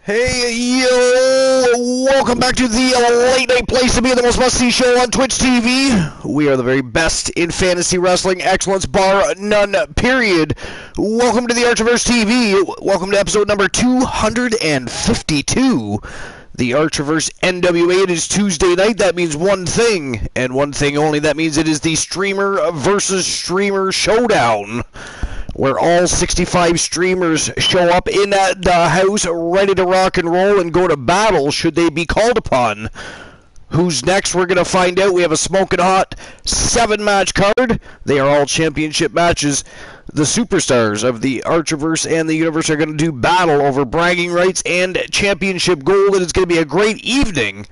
Hey, yo! Welcome back to the late night place to be, the most must-see show on Twitch TV. We are the very best in fantasy wrestling excellence, bar none, period. Welcome to the Archiverse TV. Welcome to episode number 252. The Archiverse NWA. It is Tuesday night. That means one thing, and one thing only. That means it is the streamer versus streamer showdown, where all 65 streamers show up in the house ready to rock and roll and go to battle should they be called upon. Who's next? We're going to find out. We have a smoking hot 7-match card. They are all championship matches. The superstars of the Archiverse and the Universe are going to do battle over bragging rights and championship gold, and it's going to be a great evening.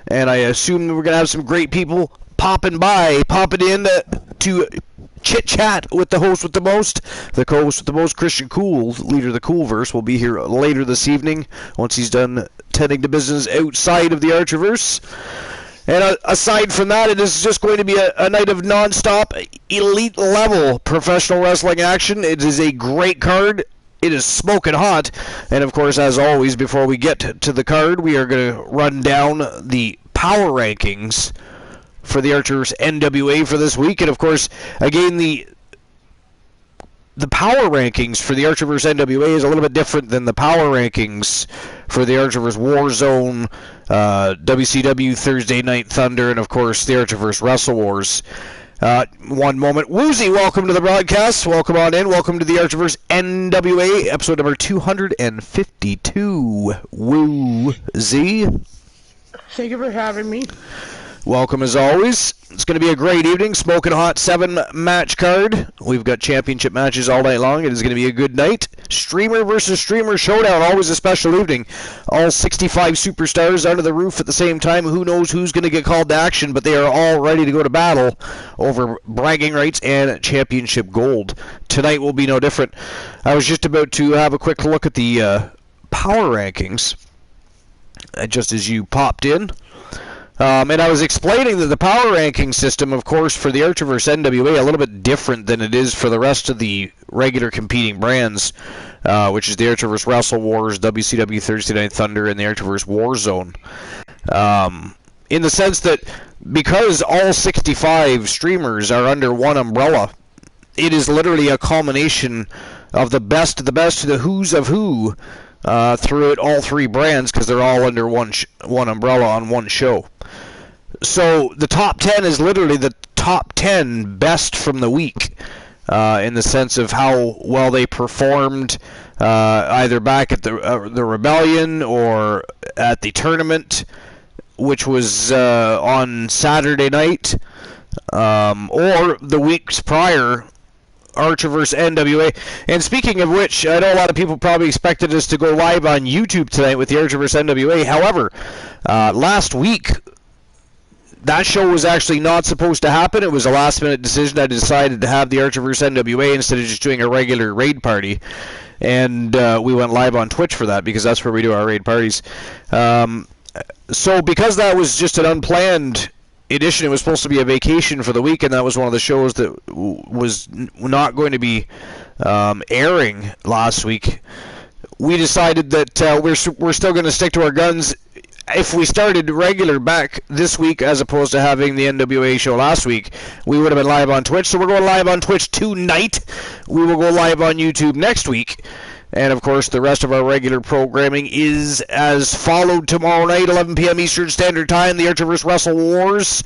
And I assume we're going to have some great people popping in to chit-chat with the host with the most. The co-host with the most, Christian Cool, leader of the Coolverse, will be here later this evening once he's done tending to business outside of the Archiverse. And aside from that, it is just going to be a night of non-stop, elite-level professional wrestling action. It is a great card. It is smoking hot. And, of course, as always, before we get to the card, we are going to run down the power rankings for the Archiverse NWA for this week. And, of course, again, the power rankings for the Archiverse NWA is a little bit different than the power rankings for the Archiverse Warzone, WCW Thursday Night Thunder, and, of course, the Archiverse Wrestle Wars. One moment. Woozy, welcome to the broadcast. Welcome on in. Welcome to the Archiverse NWA, episode number 252. Woozy. Thank you for having me. Welcome as always. It's going to be a great evening. Smoking hot 7-match card. We've got championship matches all night long. It is going to be a good night. Streamer versus streamer showdown. Always a special evening. All 65 superstars under the roof at the same time. Who knows who's going to get called to action, but they are all ready to go to battle over bragging rights and championship gold. Tonight will be no different. I was just about to have a quick look at the power rankings just as you popped in. And I was explaining that the power ranking system, of course, for the Archiverse NWA, a little bit different than it is for the rest of the regular competing brands, which is the Archiverse Wrestle Wars, WCW Thursday Night Thunder, and the Archiverse Warzone. In the sense that because all 65 streamers are under one umbrella, it is literally a culmination of the best of the best to the who's of who throughout all three brands, because they're all under one umbrella on one show. So the top 10 is literally the top 10 best from the week, in the sense of how well they performed either back at the Rebellion or at the tournament, which was on Saturday night, or the weeks prior, Archiverse NWA. And speaking of which, I know a lot of people probably expected us to go live on YouTube tonight with the Archiverse NWA. However, last week, that show was actually not supposed to happen. It was a last-minute decision. I decided to have the Archiverse NWA instead of just doing a regular raid party. And we went live on Twitch for that because that's where we do our raid parties. So because that was just an unplanned edition, it was supposed to be a vacation for the week, and that was one of the shows that was not going to be airing last week. We decided that we're still going to stick to our guns. If we started regular back this week as opposed to having the NWA show last week, we would have been live on Twitch. So we're going live on Twitch tonight. We will go live on YouTube next week. And, of course, the rest of our regular programming is as followed tomorrow night, 11 p.m. Eastern Standard Time, the Archiverse Wrestle Wars.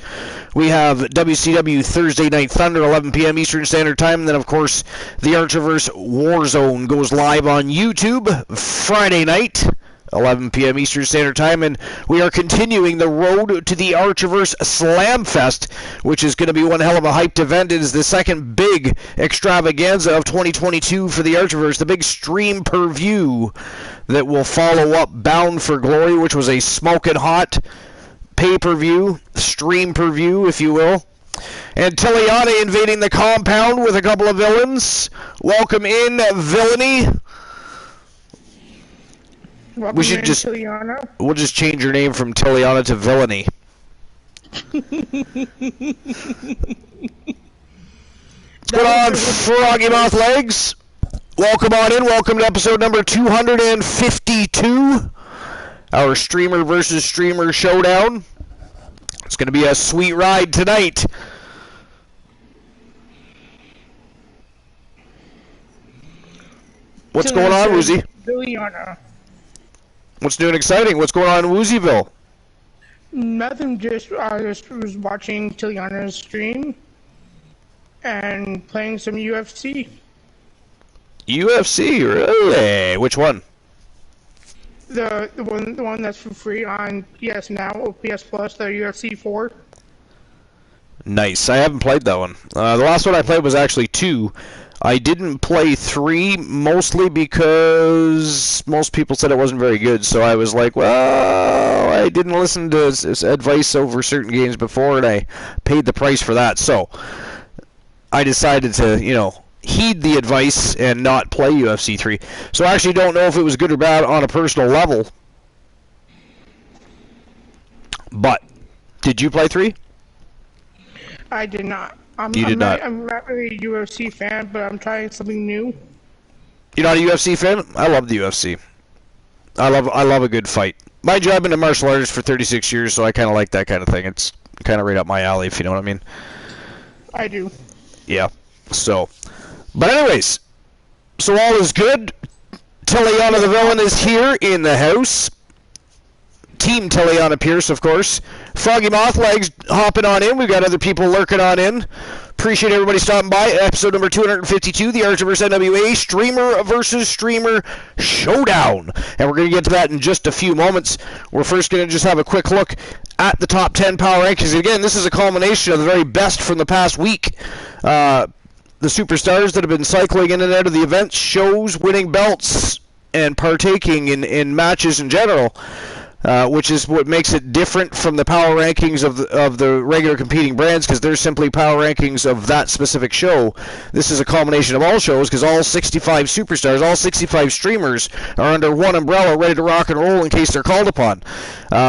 We have WCW Thursday Night Thunder, 11 p.m. Eastern Standard Time. And then, of course, the Archiverse Warzone goes live on YouTube Friday night, 11 p.m. Eastern Standard Time, and we are continuing the road to the Archiverse Slamfest, which is going to be one hell of a hyped event. It is the second big extravaganza of 2022 for the Archiverse, the big stream per view that will follow up Bound for Glory, which was a smoking hot pay-per-view, stream per view, if you will. And Tiliana invading the compound with a couple of villains. Welcome in, Villainy. Welcome We should just Tiliana. We'll just change your name from Tiliana to Villainy. What's going on, Froggy Mouth Legs? Welcome on in. Welcome to episode number 252. our streamer versus streamer showdown. It's going to be a sweet ride tonight. What's going on, Woozy? What's new and exciting? What's going on in Woozyville? Nothing, just was watching Tiliana's stream and playing some UFC. UFC, really? Which one? The one that's for free on PS Now or PS Plus, the UFC 4. Nice. I haven't played that one. The last one I played was actually 2. I didn't play 3, mostly because most people said it wasn't very good, so I was like, well, I didn't listen to his advice over certain games before, and I paid the price for that, so I decided to, heed the advice and not play UFC 3. So I actually don't know if it was good or bad on a personal level. But, did you play 3? I did not. I'm not really a UFC fan, but I'm trying something new. You're not a UFC fan? I love the UFC. I love a good fight. Mind you, I've been a martial artist for 36 years, so I kind of like that kind of thing. It's kind of right up my alley, if you know what I mean. I do. Yeah. So, but anyways, so all is good. Tiliana the Villain is here in the house. Team Tiliana Pierce, of course. Froggy Mothlegs hopping on in. We've got other people lurking on in. Appreciate everybody stopping by. Episode number 252, the Archerverse NWA Streamer versus Streamer Showdown. And we're going to get to that in just a few moments. We're first going to just have a quick look at the top 10 power rankings. Again, this is a culmination of the very best from the past week. The superstars that have been cycling in and out of the events, shows, winning belts, and partaking in matches in general. Which is what makes it different from the power rankings of the regular competing brands, because they're simply power rankings of that specific show. This is a culmination of all shows, because all 65 superstars, all 65 streamers are under one umbrella, ready to rock and roll in case they're called upon.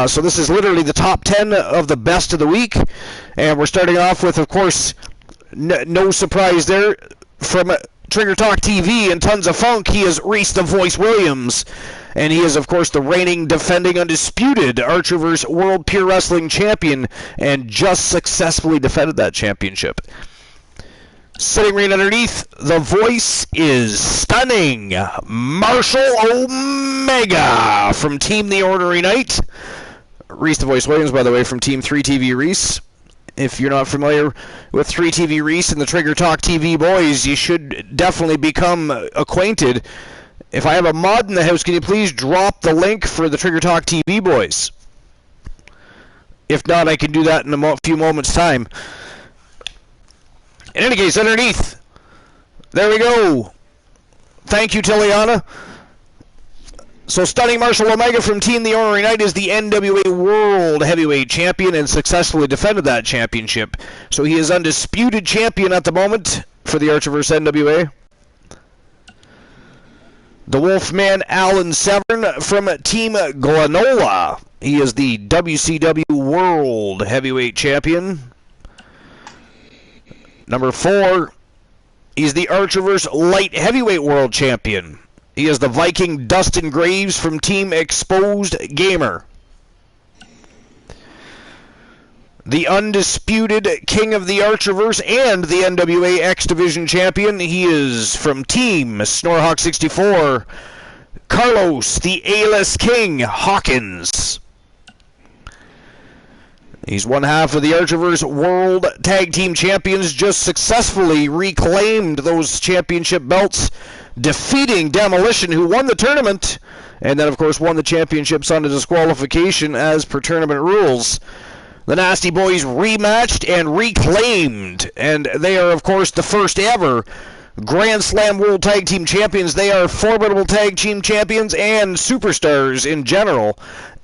So this is literally the top 10 of the best of the week, and we're starting off with, of course, no surprise there, from Trigger Talk TV and Tons of Funk, he is Reese the Voice Williams. And he is, of course, the reigning, defending, undisputed Archerverse World Pure Wrestling Champion, and just successfully defended that championship. Sitting right underneath, the voice is stunning Marshall Omega from Team The Ordinary Knight. Reese the Voice Williams, by the way, from Team 3TV Reese. If you're not familiar with 3TV Reese and the Trigger Talk TV boys, you should definitely become acquainted. If I have a mod in the house, can you please drop the link for the Trigger Talk TV boys? If not, I can do that in a few moments' time. In any case, underneath, there we go. Thank you, Tiliana. So, stunning Marshall Omega from Team The Ordinary Knight is the NWA World Heavyweight Champion and successfully defended that championship. So, he is undisputed champion at the moment for the Archerverse NWA. The Wolfman Alan Severn from Team Glenola. He is the WCW World Heavyweight Champion. Number 4, he's the Archerverse Light Heavyweight World Champion. He is the Viking Dustin Graves from Team Exposed Gamer. The undisputed King of the Archerverse and the NWA X Division Champion. He is from Team Snorhawk 64. Carlos, the A-list King Hawkins. He's one half of the Archerverse World Tag Team Champions, just successfully reclaimed those championship belts, defeating Demolition, who won the tournament, and then, of course, won the championships on a disqualification as per tournament rules. The Nasty Boys rematched and reclaimed, and they are, of course, the first ever Grand Slam World Tag Team Champions. They are formidable Tag Team Champions and superstars in general.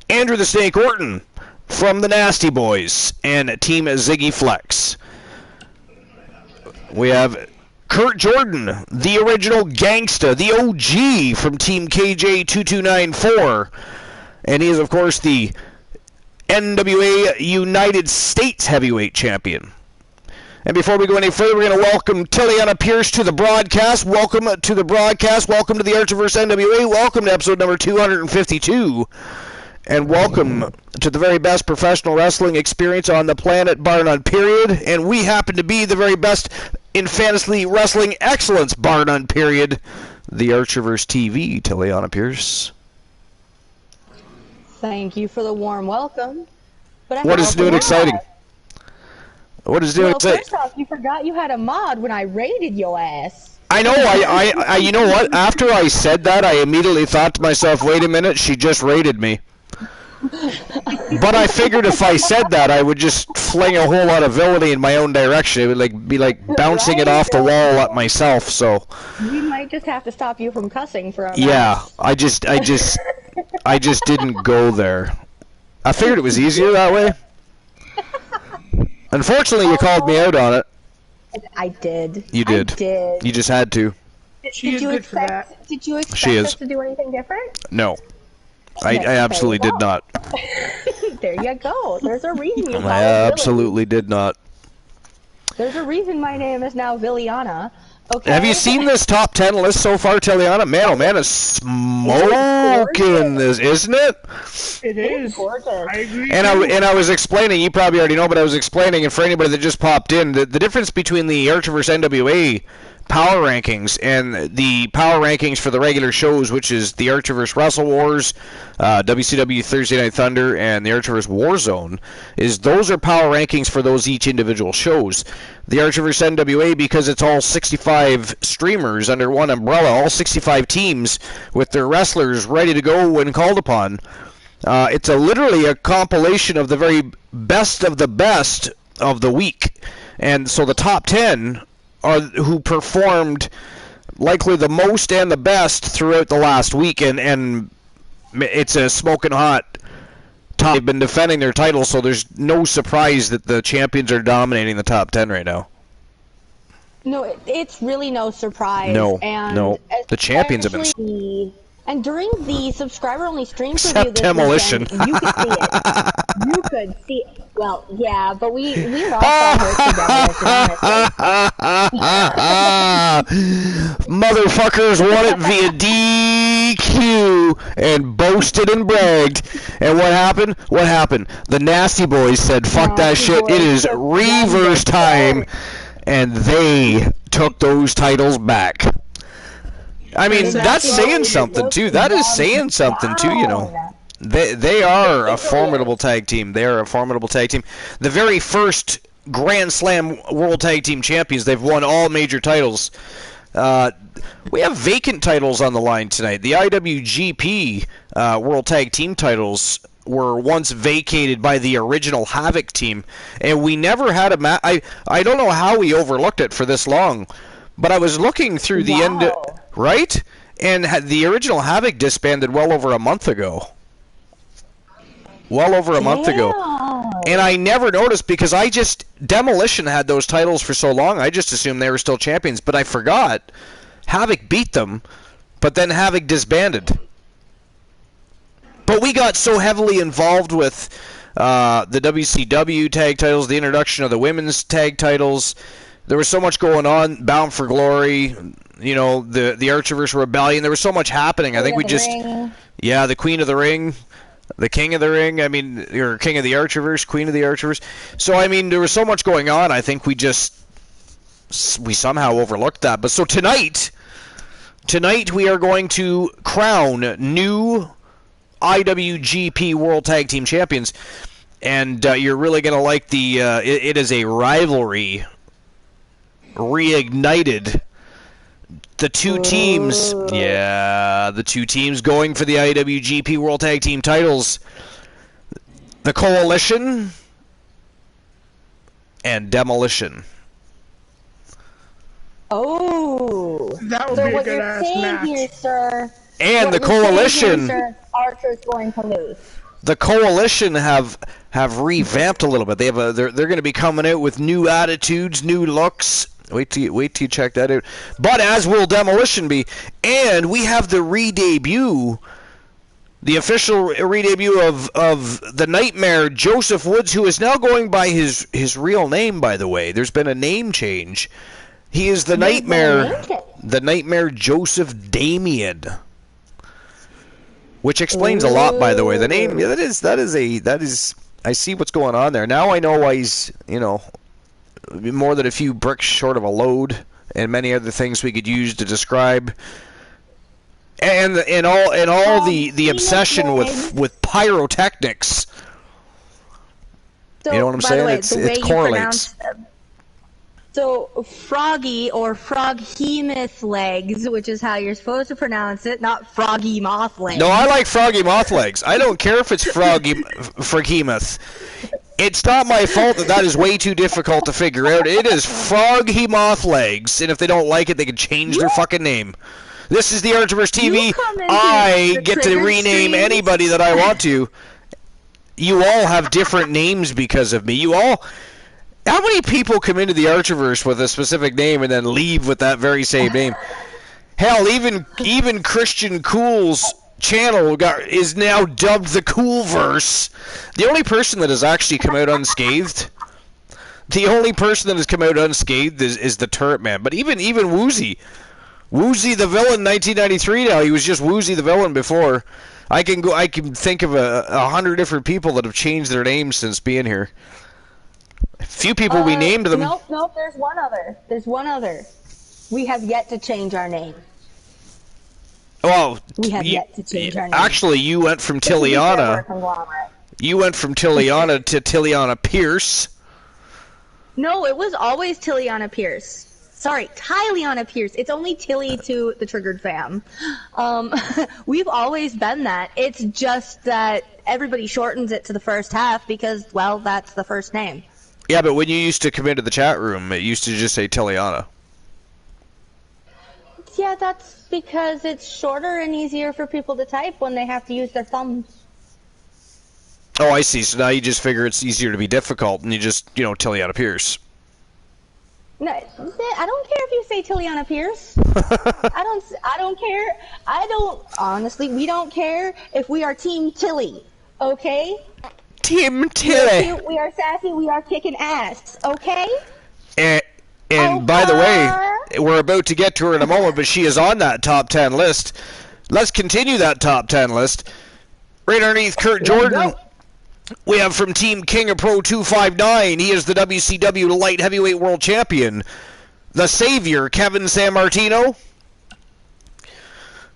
Andrew the Snake Orton from the Nasty Boys and Team Ziggy Flex. We have Kurt Jordan, the original gangsta, the OG from Team KJ2294. And he is, of course, the NWA United States Heavyweight Champion. And before we go any further, we're going to welcome Tiliana Pierce to the broadcast. Welcome to the broadcast. Welcome to the Archerverse NWA. Welcome to episode number 252. and welcome to the very best professional wrestling experience on the planet, bar none, period. And we happen to be the very best in fantasy wrestling excellence, bar none, period. The Archerverse TV, Tiliana Pierce. Thank you for the warm welcome. But What is new and exciting? What is new and exciting? First off, you forgot you had a mod when I raided your ass. I know, I you know what? After I said that, I immediately thought to myself, wait a minute, she just raided me. But I figured if I said that, I would just fling a whole lot of villainy in my own direction. It would be like bouncing it off the wall at myself. So we might just have to stop you from cussing for a minute. Yeah, I just didn't go there. I figured it was easier that way. Unfortunately, you called me out on it. I did. You did. I did. You just had to. She is good for that. Did you expect us to do anything different? No. I absolutely did not. There you go. There's a reason you I absolutely did not. There's a reason my name is now Villiana. Okay. Have you seen this top 10 list so far, Tiliana? Man, oh man, it's smoking this, isn't it? It is. Gorgeous. I agree. And I was explaining, you probably already know, but I was explaining, and for anybody that just popped in, the difference between the Archerverse NWA power rankings and the power rankings for the regular shows, which is the Archerverse Wrestle Wars, WCW Thursday Night Thunder, and the Archerverse Warzone, is those are power rankings for those each individual shows. The Archerverse NWA, because it's all 65 streamers under one umbrella, all 65 teams with their wrestlers ready to go when called upon. It's literally a compilation of the very best of the week. And so the top 10 are who performed likely the most and the best throughout the last week, and it's a smoking hot top. They've been defending their titles, so there's no surprise that the champions are dominating the top 10 right now. No, it's really no surprise. No, and no. The champions have been... And during the subscriber-only stream preview Except this Demolition. weekend, you could see it. You could see it. Well, yeah, but we lost our hopes for Demolition, honestly. Motherfuckers won it via DQ and boasted and bragged. And what happened? What happened? The Nasty Boys said, fuck that shit, it is reverse time. And they took those titles back. I mean, that's saying something, too. That is saying something, too, you know. They are a formidable tag team. They are a formidable tag team. The very first Grand Slam World Tag Team Champions. They've won all major titles. We have vacant titles on the line tonight. The IWGP World Tag Team titles were once vacated by the original Havoc team, and we never had a match. I don't know how we overlooked it for this long, but I was looking through the end, right? And the original Havoc disbanded well over a month ago. Well over a month ago. And I never noticed because Demolition had those titles for so long, I just assumed they were still champions, but I forgot. Havoc beat them, but then Havoc disbanded. But we got so heavily involved with the WCW tag titles, the introduction of the women's tag titles. There was so much going on. Bound for Glory, you know, the Archerverse Rebellion. There was so much happening. I think we just... Yeah, the Queen of the Ring. The King of the Ring, I mean, or King of the Archerverse, Queen of the Archerverse. So, I mean, there was so much going on, I think we somehow overlooked that. But so tonight we are going to crown new IWGP World Tag Team Champions. And you're really going to like it is a rivalry reignited. The two teams going for the IWGP World Tag Team titles. The Coalition and Demolition. Oh, that would be a good ass match. Here, sir, and the Coalition, Archer's going to lose. The Coalition have revamped a little bit. They're going to be coming out with new attitudes, new looks. Wait till you check that out. But as will Demolition be, and we have the re-debut, the official re-debut of the Nightmare, Joseph Woods, who is now going by his real name, by the way. There's been a name change. He is the Nightmare Joseph Damien. which explains a lot, by the way. The name, yeah, that is. I see what's going on there. Now I know why he's, more than a few bricks short of a load, and many other things we could use to describe. And all the obsession with pyrotechnics. So, you know what I'm saying? It correlates. So, froggy or froghemoth legs, which is how you're supposed to pronounce it, not froggy moth legs. No, I like froggy moth legs. I don't care if it's froghemoth. It's not my fault that is way too difficult to figure out. It is froghemoth legs, and if they don't like it, they can change their fucking name. This is the Archiverse TV. I get to rename anybody that I want to. You all have different names because of me. How many people come into the Archiverse with a specific name and then leave with that very same name? Hell, even Christian Cool's channel is now dubbed the Coolverse. The only person that has actually come out unscathed. The only person that has come out unscathed is the Turret Man. But even Woozy the Villain, 1993. Now he was just Woozy the Villain before. I can think of 100 different people that have changed their names since being here. Few people we named them. Nope. There's one other. We have yet to change our name. Well, we have yet to change our name. Actually, you went from Tiliana. You went from Tiliana to Tiliana Pierce. No, it was always Tiliana Pierce. Sorry, Tyliana Pierce. It's only Tilly to the Triggered fam. We've always been that. It's just that everybody shortens it to the first half because, well, that's the first name. Yeah, but when you used to come into the chat room, it used to just say Tiliana. Yeah, that's because it's shorter and easier for people to type when they have to use their thumbs. Oh, I see. So now you just figure it's easier to be difficult, and you just, Tiliana Pierce. No, I don't care if you say Tiliana Pierce. I don't care. Honestly, we don't care if we are Team Tilly, okay? Team Tilly. We are sassy, we are kicking ass, okay? And by the way, we're about to get to her in a moment, but she is on that top 10 list. Let's continue that top 10 list. Right underneath Kurt Jordan, we have from Team King of Pro 259. He is the WCW Light Heavyweight World Champion. The Savior, Kevin Sammartino.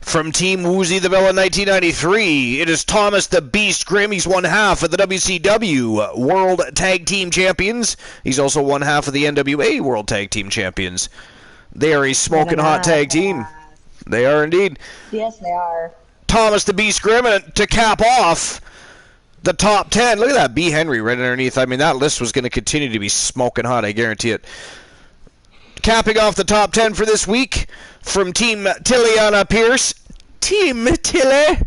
From Team Woozy the Villain 1993, it is Thomas the Beast Grimm. He's one half of the WCW World Tag Team Champions. He's also one half of the NWA World Tag Team Champions. They are a smoking hot tag team. They are indeed. Yes, they are. Thomas the Beast Grimm, and to cap off the top 10, look at that, B. Henry right underneath. I mean, that list was going to continue to be smoking hot, I guarantee it. Capping off the top 10 for this week, from Team Tiliana Pierce, Team Tilly,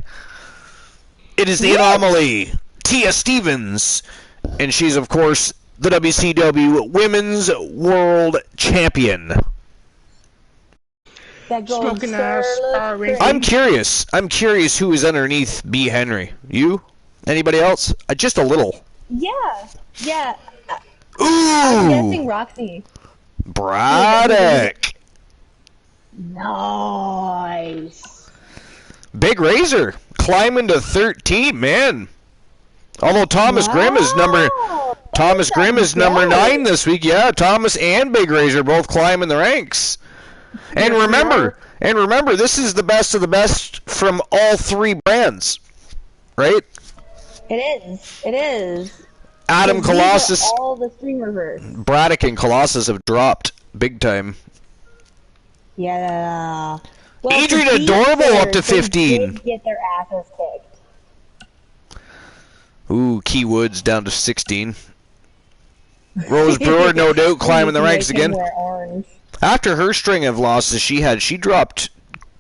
it is the Anomaly, Tia Stevens, and she's, of course, the WCW Women's World Champion. Smoking ass. I'm curious who is underneath B. Henry. You? Anybody else? Just a little. Yeah. Ooh! I'm guessing Roxy. Braddock. Nice. Big Razor climbing to 13, man. Although Thomas Grimm is number 9 this week. Yeah, Thomas and Big Razor both climbing the ranks. And remember, this is the best of the best from all three brands, right? It is. Adam Colossus. All the streamers. Braddock and Colossus have dropped big time. Yeah. Well, Adrian Adorable up to 15. They did get their asses kicked. Ooh, Key Woods down to 16. Rose Brewer, no doubt, climbing the ranks again. After her string of losses she dropped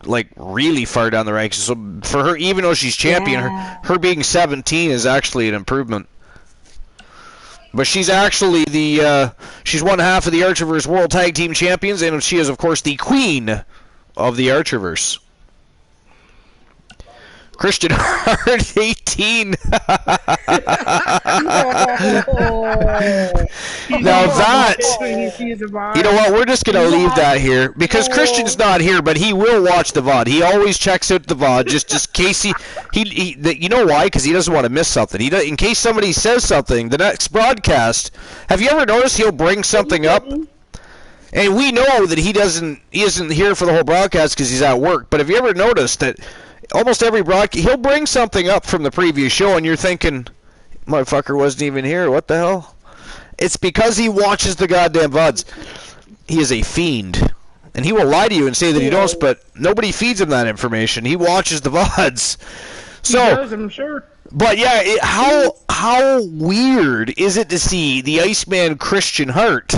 like really far down the ranks. So for her, even though she's champion, her being 17 is actually an improvement. But she's actually she's one half of the Archiverse World Tag Team Champions, and she is, of course, the queen of the Archiverse. Christian Hart, 18. Now that, you know what, we're just going to leave that here because Christian's not here, but he will watch the VOD. He always checks out the VOD just in case he you know why? Because he doesn't want to miss something. In case somebody says something, the next broadcast, have you ever noticed he'll bring something up? And we know that he isn't here for the whole broadcast because he's at work, but have you ever noticed that almost every broadcast, he'll bring something up from the previous show and you're thinking, motherfucker wasn't even here, what the hell? It's because he watches the goddamn VODs. He is a fiend. And he will lie to you and say that he does, but nobody feeds him that information. He watches the VODs. So, he does, I'm sure. But yeah, how weird is it to see the Iceman Christian Hart?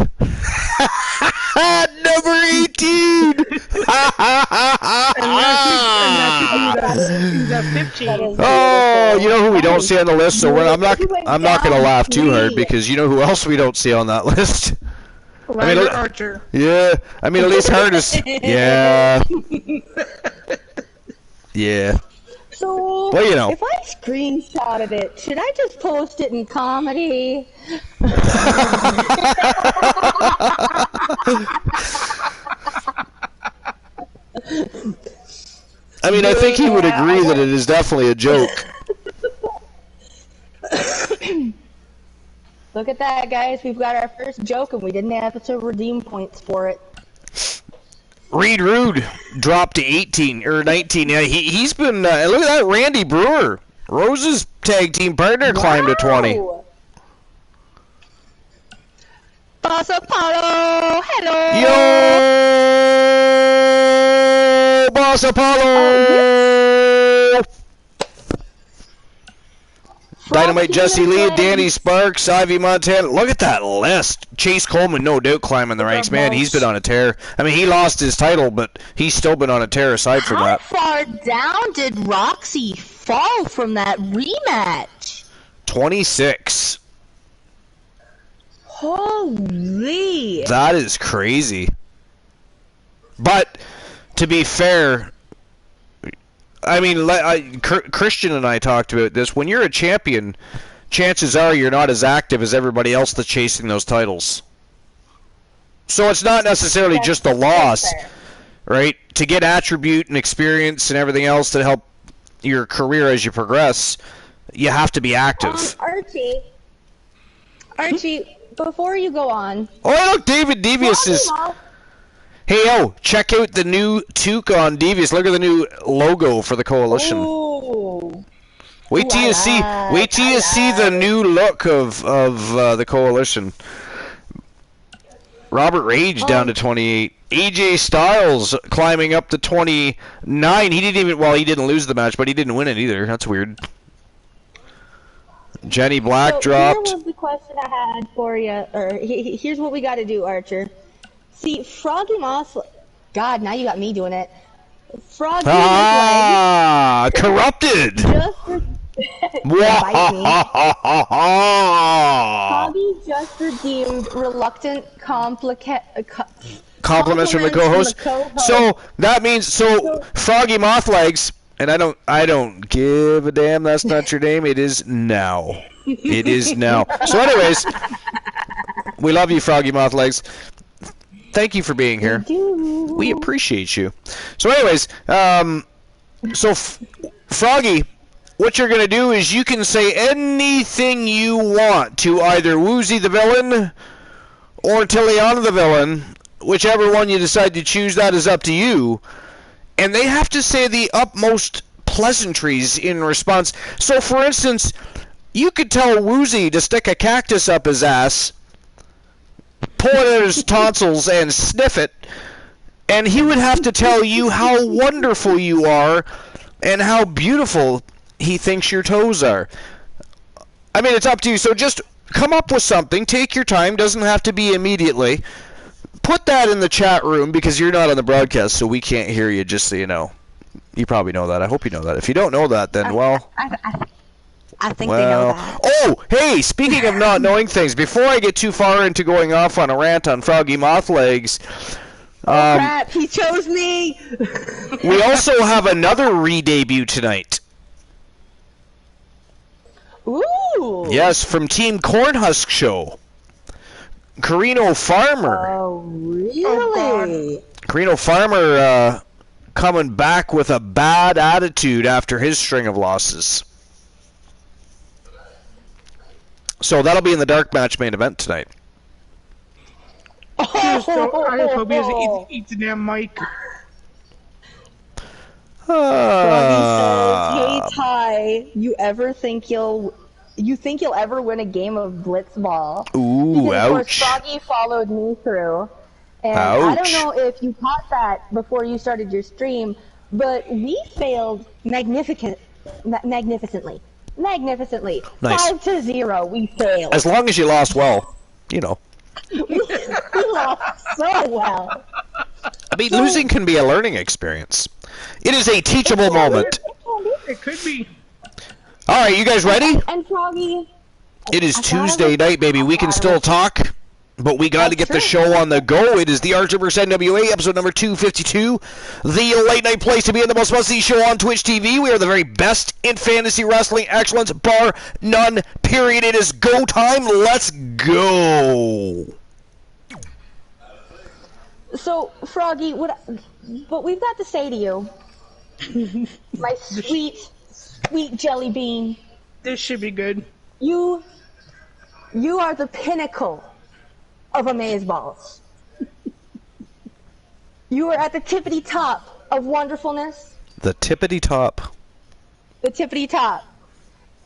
Number 18! He's at 15. Oh, you know who we don't see on the list, so I'm not going to laugh too hard because you know who else we don't see on that list? Archer. Yeah, I mean at least Hart is. Yeah. Yeah. So, well, you know. If I screenshotted it, should I just post it in comedy? I mean, I think he would agree that it is definitely a joke. Look at that, guys. We've got our first joke, and we didn't have to redeem points for it. Reed Rude dropped to 18 or 19. Yeah, he's been. Look at that, Randy Brewer, Rose's tag team partner, climbed to 20. Boss Apollo, hello. Yo, Boss Apollo. Dynamite Jesse Lee, Danny Sparks, Ivy Montana. Look at that list. Chase Coleman, no doubt, climbing the ranks. Man, he's been on a tear. I mean, he lost his title, but he's still been on a tear aside from that. How far down did Roxy fall from that rematch? 26. Holy. That is crazy. But, to be fair, I mean, Christian and I talked about this. When you're a champion, chances are you're not as active as everybody else that's chasing those titles. So it's not necessarily just a loss, right? To get attribute and experience and everything else to help your career as you progress, you have to be active. Archie, before you go on. Oh, look, David Devious is... Hey, check out the new toque on Devious. Look at the new logo for the Coalition. Ooh. Wait till you see the new look of the Coalition. Robert Rage down to 28. AJ Styles climbing up to 29. He didn't lose the match, but he didn't win it either. That's weird. Jenny Black dropped. Here was the question I had for you. Here's what we got to do, Archer. See, Froggy Moss... God, now you got me doing it. Froggy was like... corrupted! Froggy just redeemed reluctant compliments from the co-host. So, that means... Froggy Mothlegs... And I don't give a damn. That's not your name. It is now. It is now. So, anyways, we love you, Froggy Mothlegs. Thank you for being here. We appreciate you. So, anyways, Froggy, what you're gonna do is you can say anything you want to either Woozy the villain or Tiliana the villain, whichever one you decide to choose. That is up to you. And they have to say the utmost pleasantries in response. So, for instance, you could tell Woozy to stick a cactus up his ass, pull it out his tonsils, and sniff it, and he would have to tell you how wonderful you are and how beautiful he thinks your toes are. I mean, it's up to you. So just come up with something. Take your time. Doesn't have to be immediately. Put that in the chat room because you're not on the broadcast, so we can't hear you, just so you know. You probably know that. I hope you know that. If you don't know that, then, well... I think they know that. Oh, hey, speaking of not knowing things, before I get too far into going off on a rant on Froggy Mothlegs... crap, he chose me! We also have another re-debut tonight. Ooh. Yes, from Team Cornhusk Show. Carino Farmer. Oh, really? Oh, Carino Farmer coming back with a bad attitude after his string of losses. So that'll be in the dark match main event tonight. I just hope he doesn't eat the damn mic. Froggy says, "Hey Ty, you think you'll ever win a game of blitzball?" Ooh, because, of course, ouch. Froggy followed me through, and I don't Ouch. know if you caught that before you started your stream, but we failed magnificently. Nice. 5-0, we failed. As long as you lost well, you know. we lost so well. I mean, losing can be a learning experience. It is a teachable moment. It could be. All right, you guys ready? And Froggy, It is Tuesday night, baby. We can still talk, but we got to get the show on the go. It is the Archer vs. NWA, episode number 252. The late night place to be in, the most must-see show on Twitch TV. We are the very best in fantasy wrestling excellence, bar none, period. It is go time. Let's go. so Froggy, what we've got to say to you, my sweet jelly bean, This should be good. you are the pinnacle of amazeballs. You are at the tippity top of wonderfulness. The tippity top. The tippity top.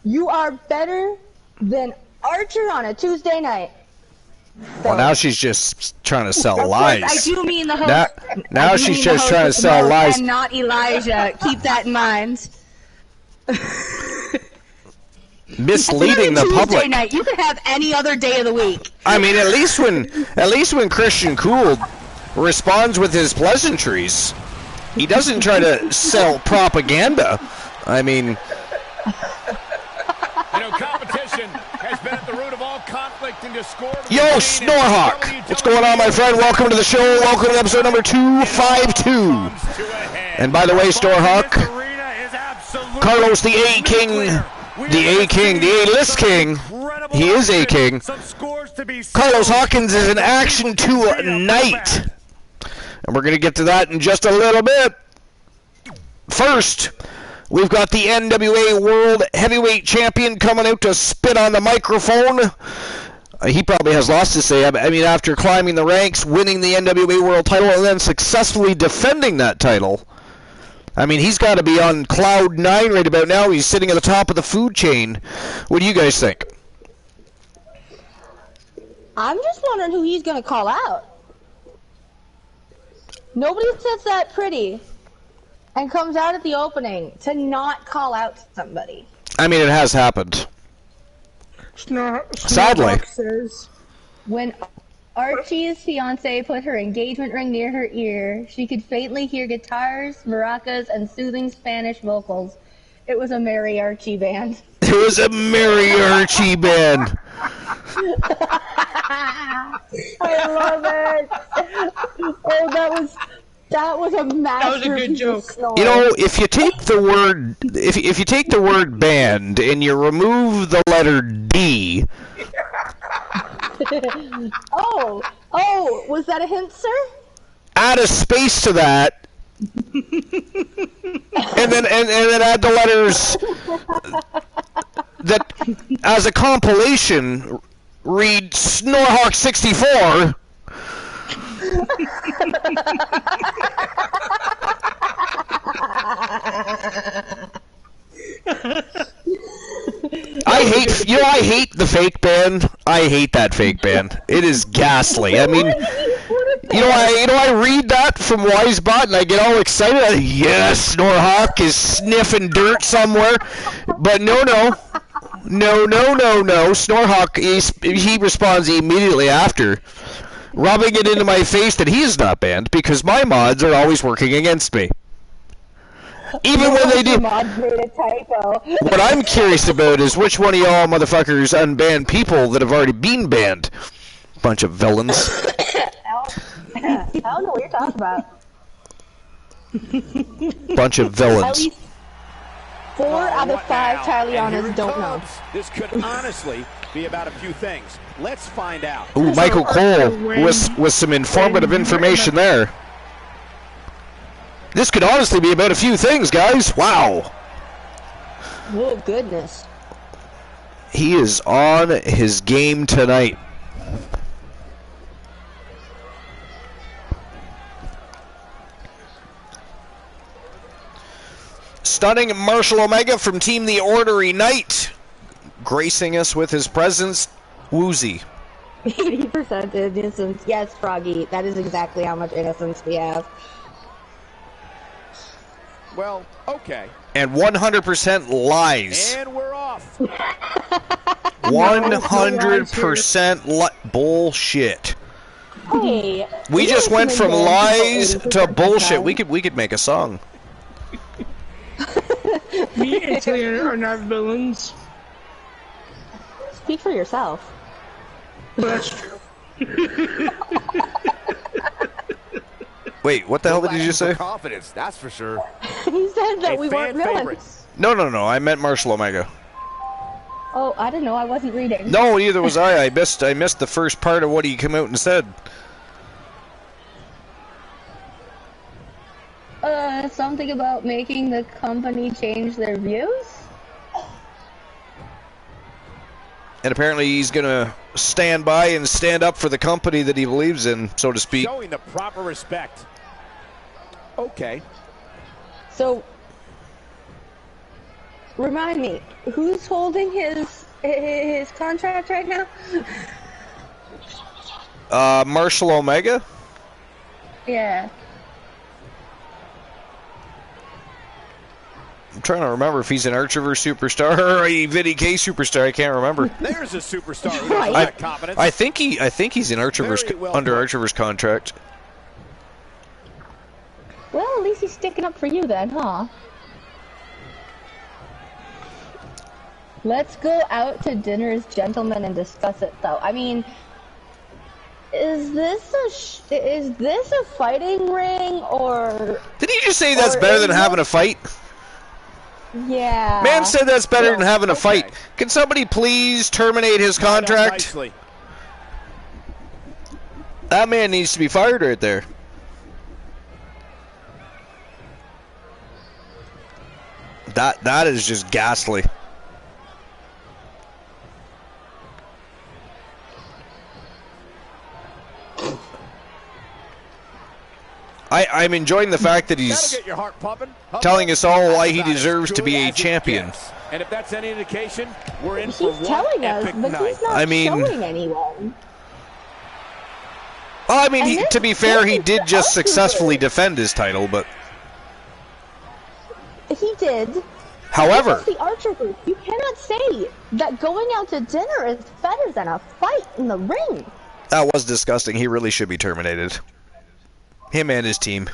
You are better than Archer on a Tuesday night. Well, now she's just trying to sell Of course, lies. I do mean the host. Now I do she's mean just the trying to host of sell the lies. And not Elijah. Keep that in mind. Misleading the Tuesday public. night. You could have any other day of the week. I mean, at least when Christian Cool responds with his pleasantries, he doesn't try to sell propaganda. I mean, Competition has been at the root of all conflict and discord. yo, Snorhawk, what's going on, my friend? Welcome to the show. Welcome to episode number 252. And by the way, Snorhawk, Carlos the A-King, the A-List King, he is A-King. Carlos Hawkins is in action tonight. And we're going to get to that in just a little bit. First, we've got the NWA World Heavyweight Champion coming out to spit on the microphone. He probably has lots to say. I mean, after climbing the ranks, winning the NWA World title, and then successfully defending that title. I mean, he's got to be on cloud 9 right about now. He's sitting at the top of the food chain. What do you guys think? I'm just wondering who he's going to call out. Nobody sits that pretty and comes out at the opening to not call out somebody. I mean, it has happened. Sadly. Says, When Archie's fiance put her engagement ring near her ear, she could faintly hear guitars, maracas, and soothing Spanish vocals. It was a merry Archie band. It was a merry Archie band. I love it. Oh, that was a masterpiece. That was a good joke. You know, if you take the word if you take the word band and you remove the letter D. Oh, was that a hint, sir? Add a space to that. and then add the letters that as a compilation read Snorhawk 64. I hate the fake band. I hate that fake band. It is ghastly. I mean, I read that from Wisebot and I get all excited. Yes, Snorhawk is sniffing dirt somewhere. But no. Snorhawk, he responds immediately after, rubbing it into my face that he is not banned because my mods are always working against me. Even when they do. What I'm curious about is which one of y'all motherfuckers unbanned people that have already been banned. Bunch of villains. I don't know what you're talking about. Bunch of villains. 4 out of 5 Tylianas don't know. This could honestly be about a few things. Let's find out. Ooh, Michael Cole with some informative information there. This could honestly be about a few things, guys. Wow. Oh, goodness. He is on his game tonight. Stunning Marshall Omega from Team The Ornery Knight, gracing us with his presence. Woozy. 80% innocence. Yes, Froggy. That is exactly how much innocence we have. Well, okay. And 100% lies. And we're off. 100% bullshit. Hey. We just went from lies to bullshit. We could make a song. Me and Tilly are not villains. Speak for yourself. But that's true. Wait, what the hell did you just say? Confidence, that's for sure. He said that we weren't villains. No, I meant Marshall Omega. Oh, I don't know. I wasn't reading. No, neither was I. I missed the first part of what he came out and said. Something about making the company change their views? And apparently he's going to stand by and stand up for the company that he believes in, so to speak. Showing the proper respect. Okay. So, remind me, who's holding his contract right now? Marshall Omega? Yeah. I'm trying to remember if he's an Archerverse superstar or a Vinny K superstar. I can't remember. There's a superstar who doesn't have confidence. I think he's in Archerverse under Archerverse contract. Well, at least he's sticking up for you then, huh? Let's go out to dinner as gentlemen and discuss it, though. I mean, is this a fighting ring, or... Did he just say that's better than having a fight? Yeah. Man said that's better than having a fight. Can somebody please terminate his contract? That man needs to be fired right there. That is just ghastly. I'm enjoying the fact that he's telling us all why he deserves to be a champion. And if that's any indication, we're in for one telling us, epic but night. he's not showing anyone. Well, I mean, to be fair, he did just successfully defend his title, but... He did. However... The Archer group, you cannot say that going out to dinner is better than a fight in the ring. That was disgusting. He really should be terminated. Him and his team.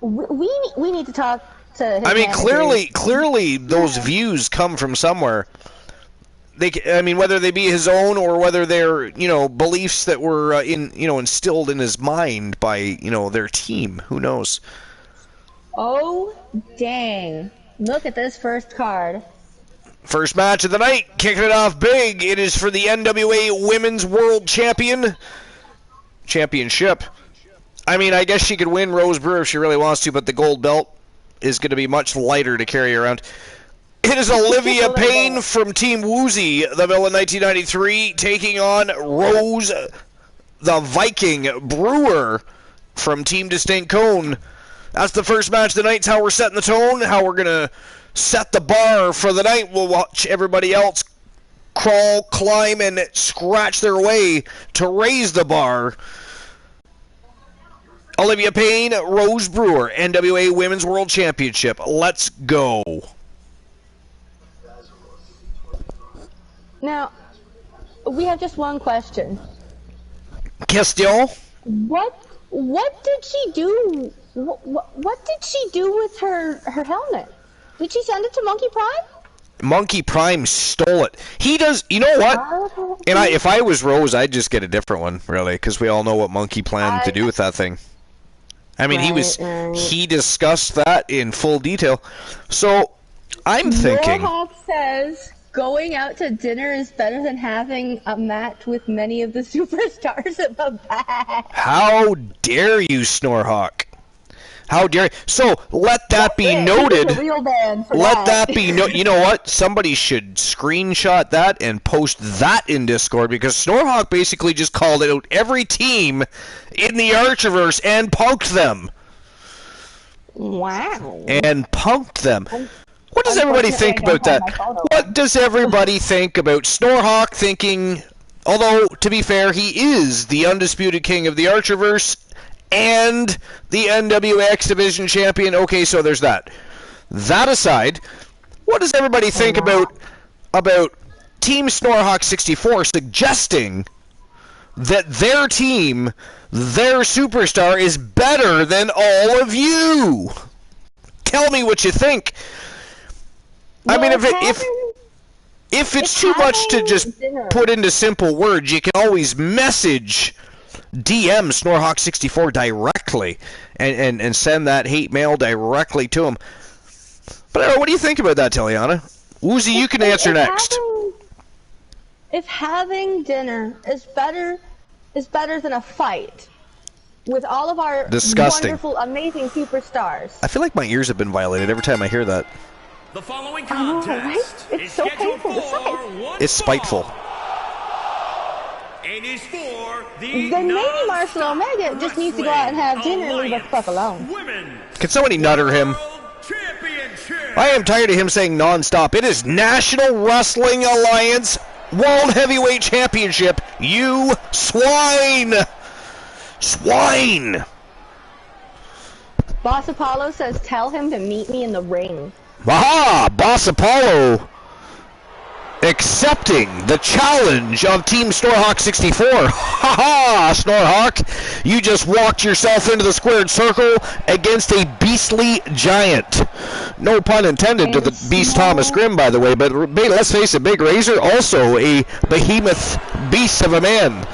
We need to talk to his I mean, manager. clearly, those views come from somewhere. I mean, whether they be his own or whether they're, beliefs that were instilled in his mind by, their team. Who knows? Oh, dang! Look at this first card. First match of the night, kicking it off big. It is for the NWA Women's World Championship. I mean, I guess she could win Rose Brewer if she really wants to, but the gold belt is going to be much lighter to carry around. It is Olivia Payne from Team Woozy, the villain 1993, taking on Rose the Viking Brewer from Team Distinct Cone. That's the first match of the night. It's how we're setting the tone, how we're going to set the bar for the night. We'll watch everybody else crawl, climb, and scratch their way to raise the bar. Olivia Payne, Rose Brewer, NWA Women's World Championship. Let's go. Now, we have just one question. Question? What did she do? What did she do with her helmet? Did she send it to Monkey Prime? Monkey Prime stole it. He does. You know what? And if I was Rose, I'd just get a different one, really, because we all know what Monkey planned to do with that thing. I mean, he discussed that in full detail. So, I'm thinking. Norhawk says going out to dinner is better than having a match with many of the superstars in the back. How dare you, Snorhawk? How dare you? So let that be noted. He's a real man for Let that be no. You know what? Somebody should screenshot that and post that in Discord, because Snorhawk basically just called out every team in the Archerverse and punked them. Wow. And punked them. What does everybody think about that? What does everybody think about Snorhawk thinking, although, to be fair, he is the undisputed king of the Archerverse and the NWA X Division champion. Okay, so there's that. That aside, what does everybody think about Team Snorhawk 64 suggesting that their team, their superstar, is better than all of you? Tell me what you think. I mean, if it's too much to just put into simple words, you can always message DM Snorhawk64 directly and send that hate mail directly to him. But what do you think about that, Tiliana? Woozy, you can answer next. If having dinner is better than a fight with all of our wonderful, amazing superstars. I feel like my ears have been violated every time I hear that. The following contest right? It's so painful to say. It's spiteful. It is for the Then maybe Marshall Omega just needs to go out and have dinner and leave us the fuck alone. Can somebody nutter him? I am tired of him saying non-stop. It is National Wrestling Alliance World Heavyweight Championship. You swine! Swine! Boss Apollo says, tell him to meet me in the ring. Aha! Boss Apollo accepting the challenge of Team Snorhawk 64. Ha-ha, Snorhawk! You just walked yourself into the squared circle against a beastly giant. No pun intended to the beast Thomas Grimm, by the way, but let's face it, Big Razor, also a behemoth beast of a man.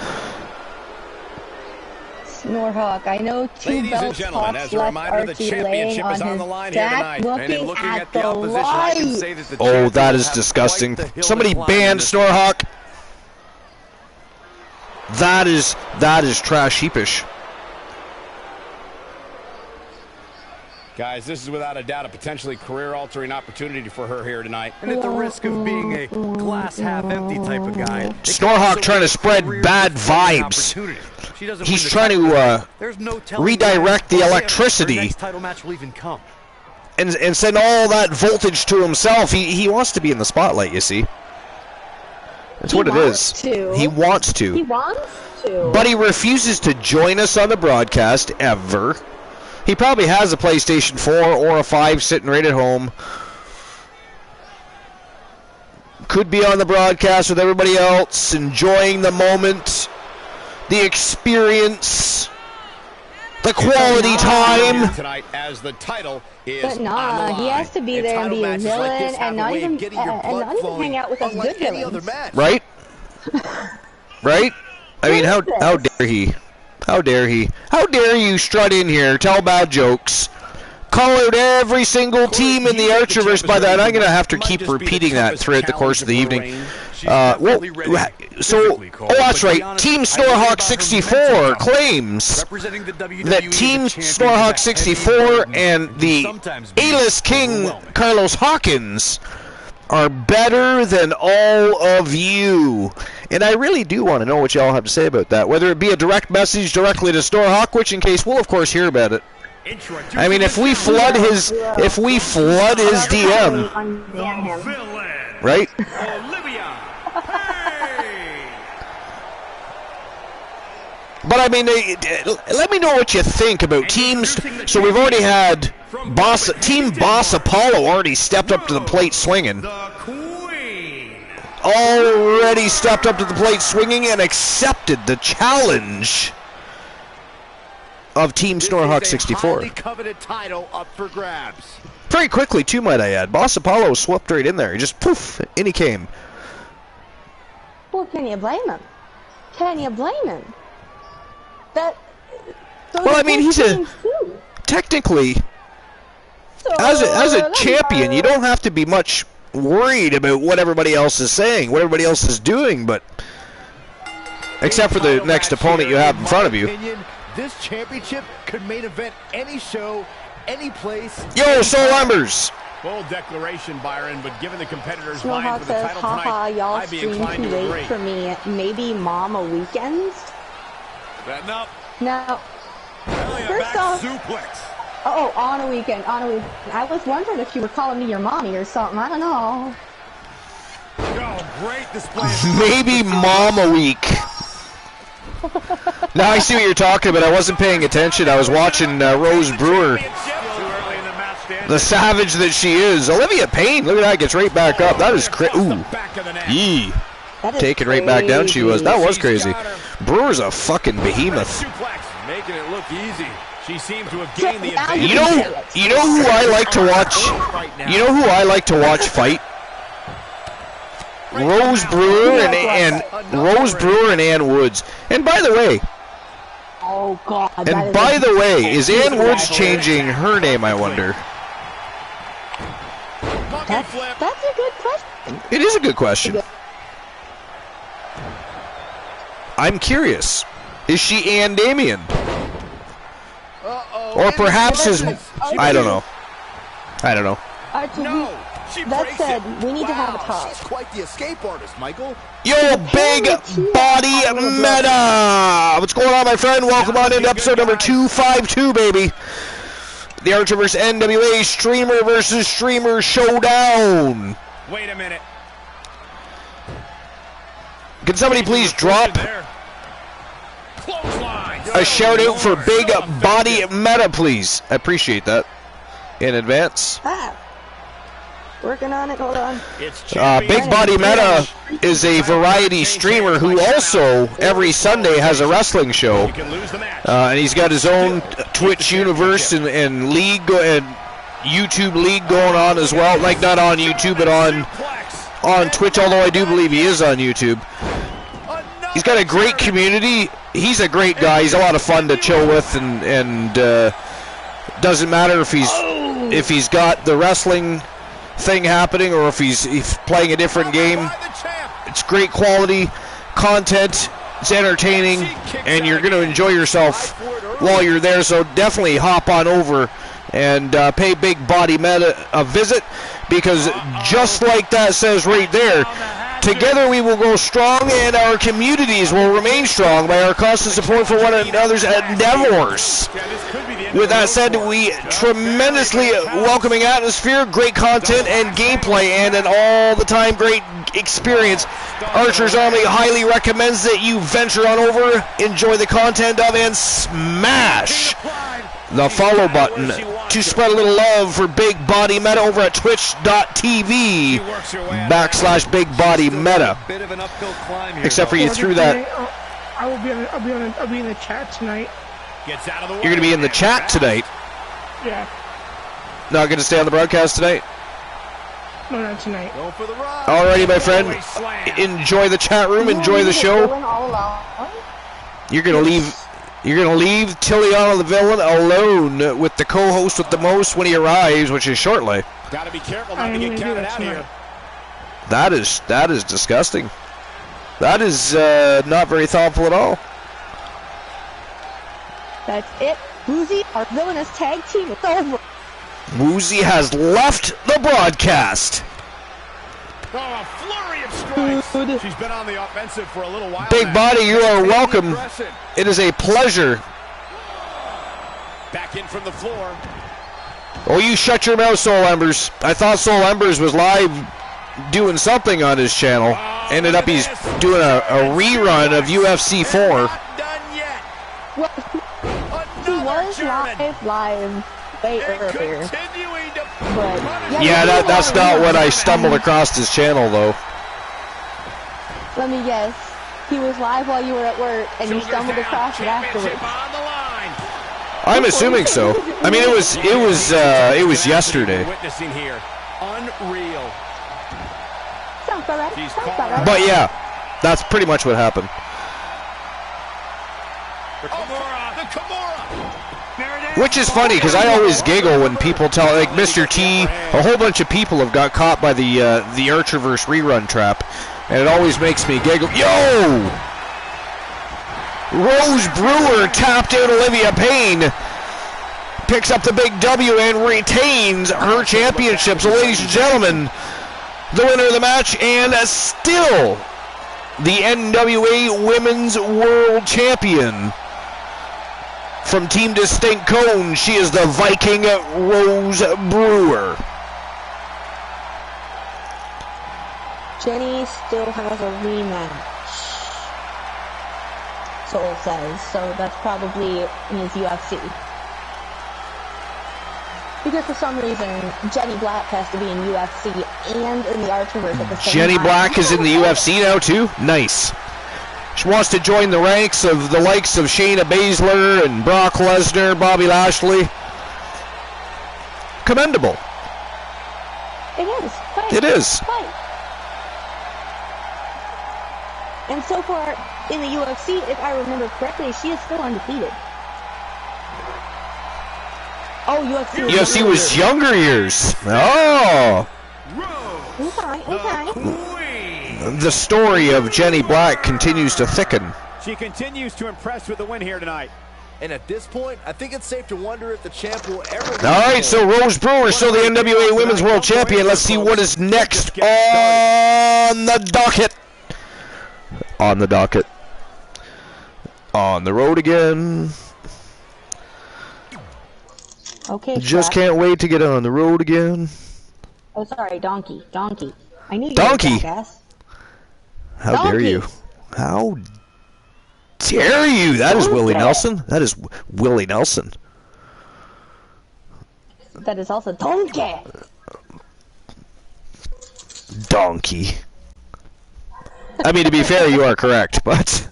Snorhawk, I know two belts Hawks left Archie laying on his back looking at the light. Oh, that is disgusting. Somebody ban Snorhawk. That is trash heapish. Guys, this is without a doubt a potentially career-altering opportunity for her here tonight. And at the risk of being a glass-half-empty type of guy, Snorhawk trying to spread bad vibes. He's trying to redirect the electricity and send all that voltage to himself. He wants to be in the spotlight, you see. That's what it is. He wants to. He wants to. But he refuses to join us on the broadcast ever. He probably has a PlayStation 4 or a 5 sitting right at home. Could be on the broadcast with everybody else, enjoying the moment, the experience, the quality time. Tonight, as the title is but nah, he has to be there and be a villain and not even hang out with us good villains. Right? Right? I mean, how dare he? How dare he? How dare you strut in here, tell bad jokes, call out every single team in the Archerverse by that. I'm going to have to keep repeating that throughout the course of the evening. That's right. Team Snorhawk 64 claims that Team Snorhawk 64 and the A-list King Carlos Hawkins are better than all of you. And I really do want to know what y'all have to say about that. Whether it be a direct message directly to Snorhawk, which in case we'll of course hear about it. I mean, if we flood his DM, right? But I mean, let me know what you think about teams. So we've already had Team Boss Apollo already stepped up to the plate swinging. Already stepped up to the plate swinging and accepted the challenge of Team Snorhawk 64. Coveted title up for grabs. Very quickly, too, might I add. Boss Apollo swept right in there. He just poof, in he came. Well, can you blame him? Can you blame him? Well, I mean, he's technically. as a champion, you don't have to be much worried about what everybody else is saying, what everybody else is doing, but except for the next opponent you have in front of you. This championship could main event any show, any place. Yo, Soul Embers! Bold declaration, Byron, but given the competitors' Mohawk vying for the says, title haha, tonight, y'all I'd be stream inclined too to late agree. for me. Maybe Mama weekends? Setting up. Now, Belly to first back off, suplex. oh, on a weekend. I was wondering if you were calling me your mommy or something. I don't know. Oh, great display. of Maybe Mama Week. Now I see what you're talking about. I wasn't paying attention. I was watching Rose Brewer, championship. Too early in the match stand. the savage that she is. Olivia Payne, look at that, gets right back up. That is crazy. Ooh, Back of the neck. yee. That is Taken right back down she was. That was crazy. She's got her. Brewer's a fucking behemoth. Suplex, making it look easy. She seems to have So gained the now advantage. You know who I like to watch? You know who I like to watch fight? Rose Brewer and Rose Brewer and Ann Woods. And by the way, Oh, God. that and is by a- the way, is Ann Woods changing her name, I wonder? Monkey flip. That's a good question. It is a good question. I'm curious. Is she Ann Damien? Or perhaps his... I don't know. I don't know. Archie, No, she that breaks said, it. we need to have a talk. She's quite the escape artist, Michael. Yo, big body meta! What's going on, my friend? Welcome on into episode number 252, baby. The Archer vs. NWA Streamer versus Streamer Showdown. Wait a minute. Can somebody please drop There. Clothesline. a shout out for Big Body Meta, please? I appreciate that in advance. Working on it. Hold on. It's Big Body Meta is a variety streamer who also every Sunday has a wrestling show. You can lose the match. And he's got his own Twitch universe and league and YouTube league going on as well. Like not on YouTube, but on Twitch. Although I do believe he is on YouTube. He's got a great community. He's a great guy. He's a lot of fun to chill with, and doesn't matter if he's got the wrestling thing happening or if he's playing a different game. It's great quality content. It's entertaining, and you're going to enjoy yourself while you're there. So definitely hop on over and pay Big Body Meta a visit, because just like that says right there, together we will grow strong and our communities will remain strong by our constant support for one another's endeavors. With that said, we tremendously welcoming atmosphere, great content and gameplay, and an all-the-time great experience. Archer's Army highly recommends that you venture on over, enjoy the content of, and smash the follow button to spread a little love for Big Body Meta over at twitch.tv/Big Body Meta. Except for you threw that. I'll be in the chat tonight. Gets out of the way. You're going to be in the chat tonight. Yeah. Not going to stay on the broadcast tonight? No, not tonight. Going for the ride. Alrighty, my friend. Enjoy the chat room. Enjoy the show. You're going to leave Tiliana the villain alone with the co-host with the most when he arrives, which is shortly. Got to be careful not to get counted out here. That is disgusting. That is not very thoughtful at all. That's it. Boozy, our villainous tag team is over. Woozy has left the broadcast. Oh, a flurry of strikes. She's been on the offensive for a little while. Big now. Body, you are welcome. It is a pleasure. Back in from the floor. Oh, you shut your mouth, Soul Embers. I thought Soul Embers was live doing something on his channel. Ended up he's doing a rerun of UFC 4. Not done yet. Well, he was live way earlier. Continuing to But Yeah, that's not what I stumbled across his channel, though. let me guess. He was live while you were at work, and you stumbled across it afterwards. on the line. I'm assuming so. I mean, it was yesterday. Witnessing here. Unreal. Sounds about right. She's Sounds about called- right. But yeah, that's pretty much what happened. The Kimura. The Kimura. There it is. Which is funny because I always giggle when people tell, like Mr. T, a whole bunch of people have got caught by the Archerverse rerun trap, and it always makes me giggle. Yo! Rose Brewer tapped out Olivia Payne, picks up the big W and retains her championship. So, ladies and gentlemen, the winner of the match and still the NWA Women's World Champion. From Team Distinct Cone, she is the Viking Rose Brewer. Jenny still has a rematch, Soul says, so that's probably means UFC. Because for some reason, Jenny Black has to be in UFC and in the Archerverse at the same time. Jenny Black is in the UFC now too? Nice. She wants to join the ranks of the likes of Shayna Baszler and Brock Lesnar, Bobby Lashley. Commendable. It is. Quite. It is. Quite. And so far in the UFC, if I remember correctly, she is still undefeated. Oh, UFC was younger years. Oh. Okay. The story of Jenny Black continues to thicken. She continues to impress with the win here tonight. And at this point, I think it's safe to wonder if the champ will ever... All right, so Rose Brewer still the NWA Women's World Champion. Let's see what is next on the docket. On the docket. On the road again. Okay, just can't wait to get on the road again. Oh, sorry, Donkey. I knew you Donkey. were a jackass. How Donkey. dare you? How dare you? That is Willie Nelson. That is Willie Nelson. That is also Donkey. Donkey. I mean, to be fair, you are correct, but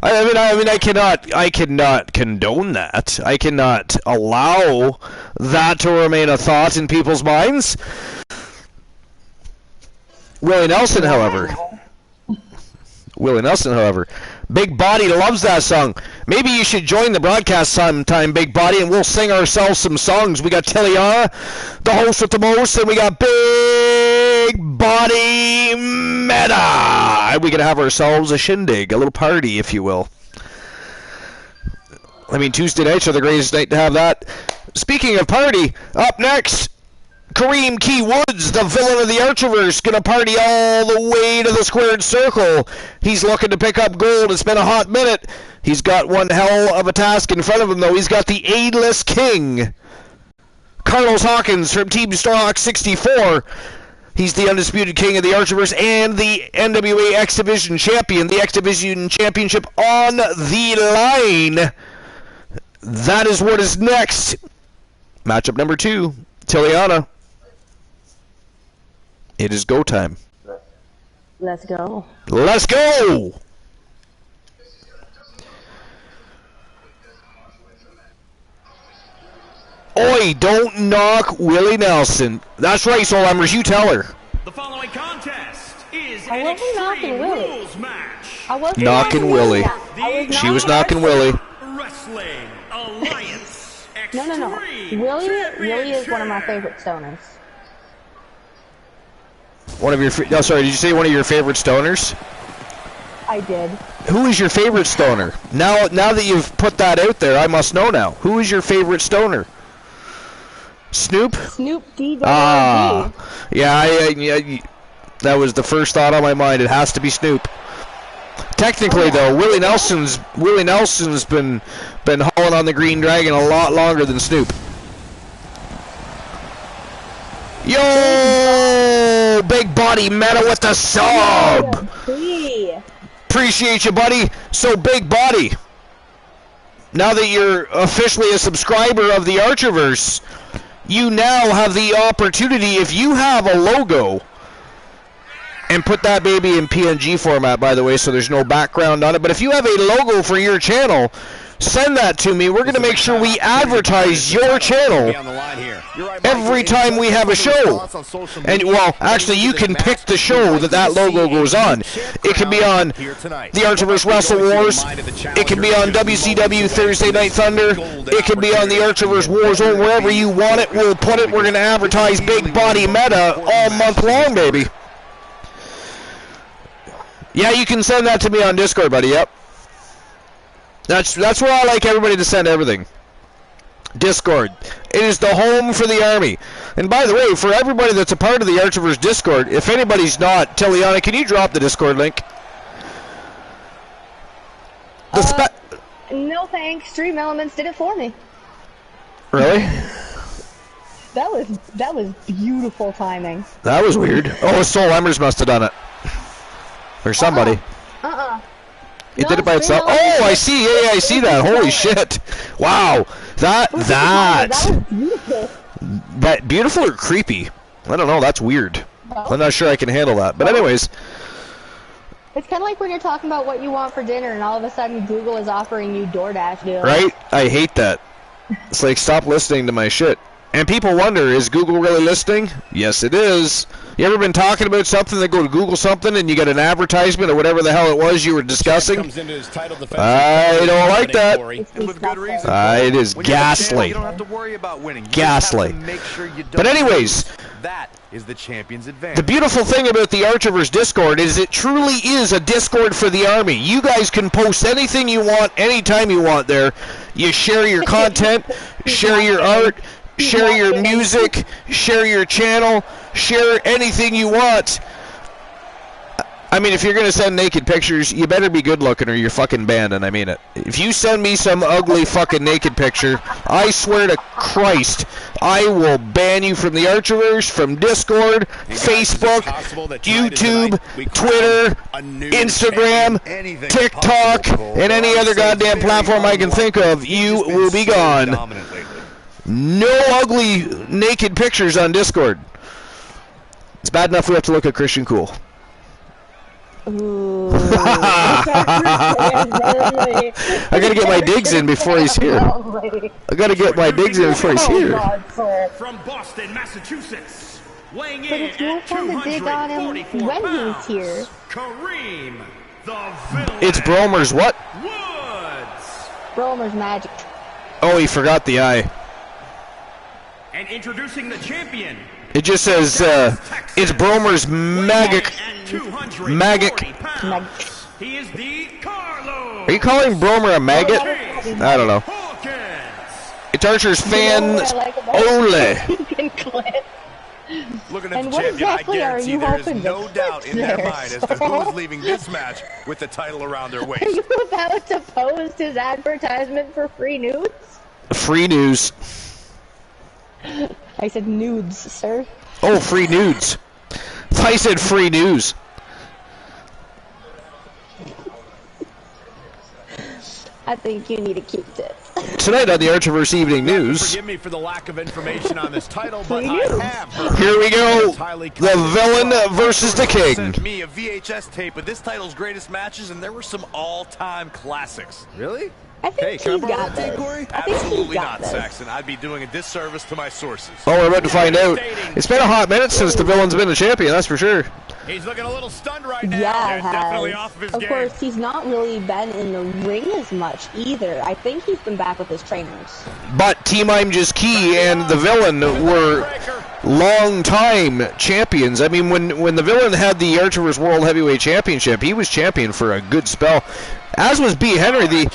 I mean, I cannot condone that. I cannot allow that to remain a thought in people's minds. Willie Nelson, however, Big Body loves that song. Maybe you should join the broadcast sometime, Big Body, and we'll sing ourselves some songs. We got Tiliana, the host with the most, and we got Big Body Meta. And we can have ourselves a shindig, a little party, if you will. I mean, Tuesday nights are the greatest night to have that. Speaking of party, up next, Kareem Key Woods, the villain of the Archerverse, gonna party all the way to the squared circle. He's looking to pick up gold. It's been a hot minute. He's got one hell of a task in front of him, though. He's got the aidless king, Carlos Hawkins from Team Starhawk 64. He's the undisputed king of the Archerverse and the NWA X Division champion. The X Division championship on the line. That is what is next. Matchup number 2, Tiliana. It is go time. Let's go. Let's go! Oi, don't knock Willie Nelson. That's right, Soul Embers, you tell her. The following contest is I an wasn't knocking Extreme Willie. Rules match. I wasn't Knocking Willie. She was knocking Willie. Wrestling Alliance No. Extreme Willie is one of my Championship. favorite stoners. One of your... Oh, sorry, did you say one of your favorite stoners? I did. Who is your favorite stoner? Now that you've put that out there, I must know now. Who is your favorite stoner? Snoop? Snoop D. Ah, yeah, that was the first thought on my mind. It has to be Snoop. Technically, though, Willie Nelson's been hauling on the Green Dragon a lot longer than Snoop. Yo, Big Body Meta with the sub. Appreciate you, buddy. So, Big Body, now that you're officially a subscriber of the Archerverse, you now have the opportunity, if you have a logo, and put that baby in PNG format, by the way, so there's no background on it, but if you have a logo for your channel, Send that to me. We're going to make sure we advertise your channel every time we have a show. And, well, actually, you can pick the show that logo goes on. It can be on the Archiverse Wrestle Wars. It can be on WCW Thursday Night Thunder. It can be on the Archiverse Warzone. Wherever you want it, we'll put it. We're going to advertise Big Body Meta all month long, baby. Yeah, you can send that to me on Discord, buddy. Yep. That's where I like everybody to send everything. Discord. It is the home for the Army. And by the way, for everybody that's a part of the Archiverse Discord, if anybody's not, Tiliana, can you drop the Discord link? No thanks. Stream Elements did it for me. Really? That was beautiful timing. That was weird. Oh, Soul Emmers must have done it. Or somebody. It did it by itself. Oh, I see. Yeah, I see that. Holy shit! Wow, that was beautiful. But beautiful or creepy? I don't know. That's weird. I'm not sure I can handle that. But anyways, it's kind of like when you're talking about what you want for dinner, and all of a sudden Google is offering you DoorDash deals. Right? I hate that. It's like, stop listening to my shit. And people wonder, is Google really listening? Yes, it is. You ever been talking about something, they go to Google something, and you get an advertisement or whatever the hell it was you were discussing? I don't like that. It is gaslight. Gaslight. But anyways, that is the champion's advantage. The beautiful thing about the Archiverse Discord is it truly is a Discord for the Army. You guys can post anything you want, anytime you want there. You share your content, share your art, share your music, share your channel, share anything you want. I mean, if you're going to send naked pictures, you better be good looking or you're fucking banned, and I mean it. If you send me some ugly fucking naked picture, I swear to Christ, I will ban you from the Archiverse, from Discord, Facebook, YouTube, Twitter, Instagram, TikTok, and any other goddamn platform I can think of. You will be gone. No ugly naked pictures on Discord. It's bad enough we have to look at Christian Cool. Ooh. I gotta get my digs in before he's here. I gotta get my digs in before he's here. From Boston, Massachusetts, weighing But in it's more at fun to dig on him 244 when he's pounds, here. Kareem, the villain. It's Bromer's what? Woods. Bromer's magic. Oh, he forgot the I. And introducing the champion. It just says, it's Bromer's magic. He is the Carlo. Are you calling Bromer a maggot? I don't know. It's Archer's fan Ole. Looking at And the what champion, exactly I are guarantee you there is hoping no to doubt fix in their there, mind as to who is leaving this match with the title around their Are waist. you about to post his advertisement for free nudes? Free news. I said nudes, sir. Oh, free nudes. I said free news. I think you need to keep this. Tonight on the Archiverse Evening News. Forgive me for the lack of information on this title, but I have heard Here we go. The villain versus the king. Sent me a VHS tape of this title's greatest matches, and there were some all-time classics. Really? I think he's got this. I think he's Absolutely got not, this. Saxon. I'd be doing a disservice to my sources. Oh, we're about to find out. It's been a hot minute since the villain's been a champion, that's for sure. He's looking a little stunned right now. Yeah, it Definitely has. off of his Of game. course, he's not really been in the ring as much either. I think he's been back with his trainers. But Team I'm Just Key and the villain were long-time champions. I mean, when the villain had the Archiverse World Heavyweight Championship, he was champion for a good spell. As was B. Henry.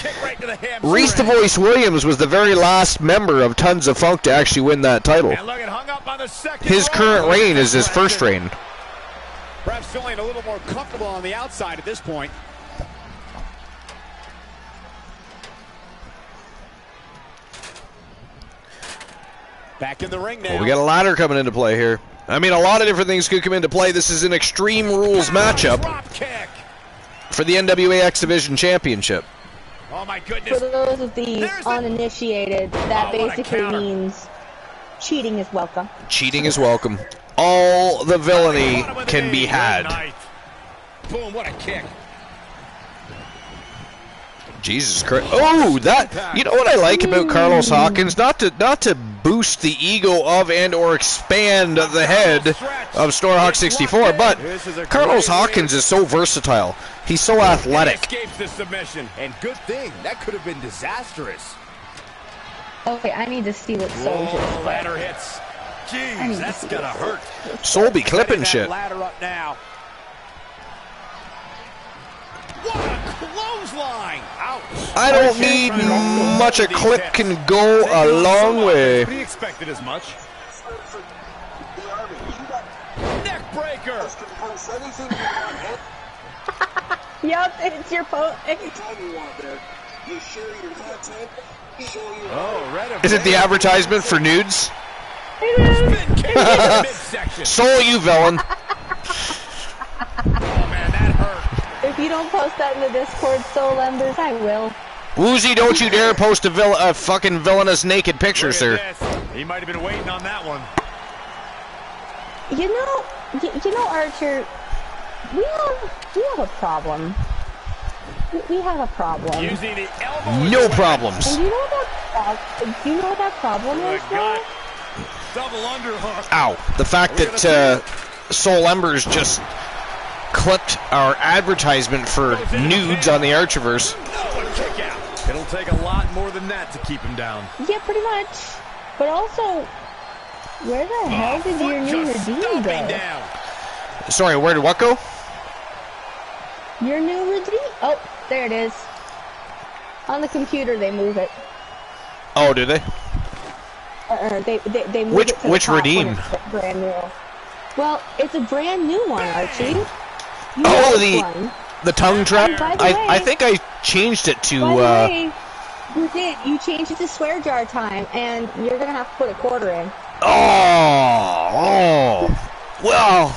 Reese the Voice Williams was the very last member of Tons of Funk to actually win that title. And look, it hung up on the second His rope. current reign is his first reign. Perhaps feeling a little more comfortable on the outside at this point. Back in the ring now. Well, we got a ladder coming into play here. I mean, a lot of different things could come into play. This is an Extreme Rules matchup Drop kick. for the NWA X Division Championship. Oh my goodness. For those of the There's the- uninitiated, that Oh, what a basically counter. means cheating is welcome. Cheating is welcome. All the villainy Bottom of the can be knee. had. Good night. Boom, what a kick. Jesus Christ! Oh, that. You know what I like about Carlos Hawkins? Not to boost the ego of and/or expand the head of Snorhawk 64, but Carlos Hawkins is so versatile. He's so athletic. Escapes the submission, and good thing that could have been disastrous. Okay, I need to see what Soldier. Ladder hits. Jeez, that's gonna hurt. Soul be clipping shit. Ladder up now. What a clothesline! Ouch! I don't need much. A clip can go a long way. We expected as much. Neck breaker. Yep, it's your phone. Oh, right. Is it the advertisement for nudes? Midsection. Soul, you villain. Oh man, that hurt. If you don't post that in the Discord, Soul Embers, I will. Woozy, don't you dare post a fucking villainous naked picture, sir. He might have been waiting on that one. You know, Archer, we have a problem. We have a problem. Using the elbow. No problems. And do you know what that problem is, God. Double underhook. Ow. The fact that Soul Embers just clipped our advertisement for nudes on the Archiverse. Kick out. It'll take a lot more than that to keep him down. Yeah, pretty much. But also, where the hell did your new redeem go? Down. Sorry, where did what go? Your new redeem? Oh, there it is. On the computer, they move it. Oh, do they? They move it to which the top redeem? when it's brand new. Well, it's a brand new one, Archie. The tongue trap? By the way, I think I changed it to by the way, you did. You changed it to swear jar time, and you're gonna have to put a quarter in. Oh, well.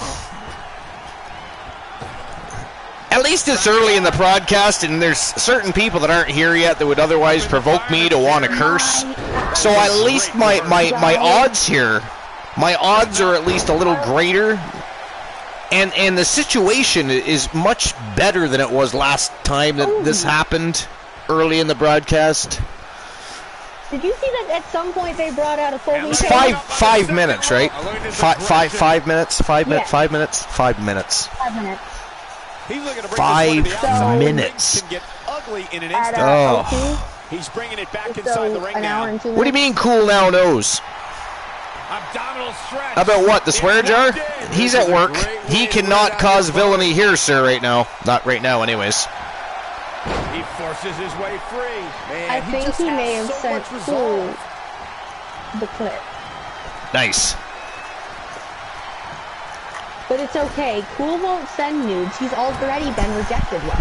At least it's early in the broadcast, and there's certain people that aren't here yet that would otherwise provoke me to want to curse. So at least my odds here, my odds are at least a little greater. And the situation is much better than it was last time that this happened early in the broadcast. Did you see that at some point they brought out a folding It's table? 5 minutes, right? 5 minutes. 5 minutes. Yeah. 5 minutes. 5 minutes. 5 minutes. He's looking to bring 5 this one to the outside. minutes. Can get ugly in an At instant. Oh. He's bringing it back So, inside the ring an hour now. and 2 minutes. What do you mean cool now knows? Abdominal stretch. About what? The swear jar? He's at work. He cannot cause villainy here, sir, right now. Not right now, anyways. He forces his way free. Man, I think just he has may have so sent much resolve. the clip. Nice. But it's okay. Cool won't send nudes. He's already been rejected once.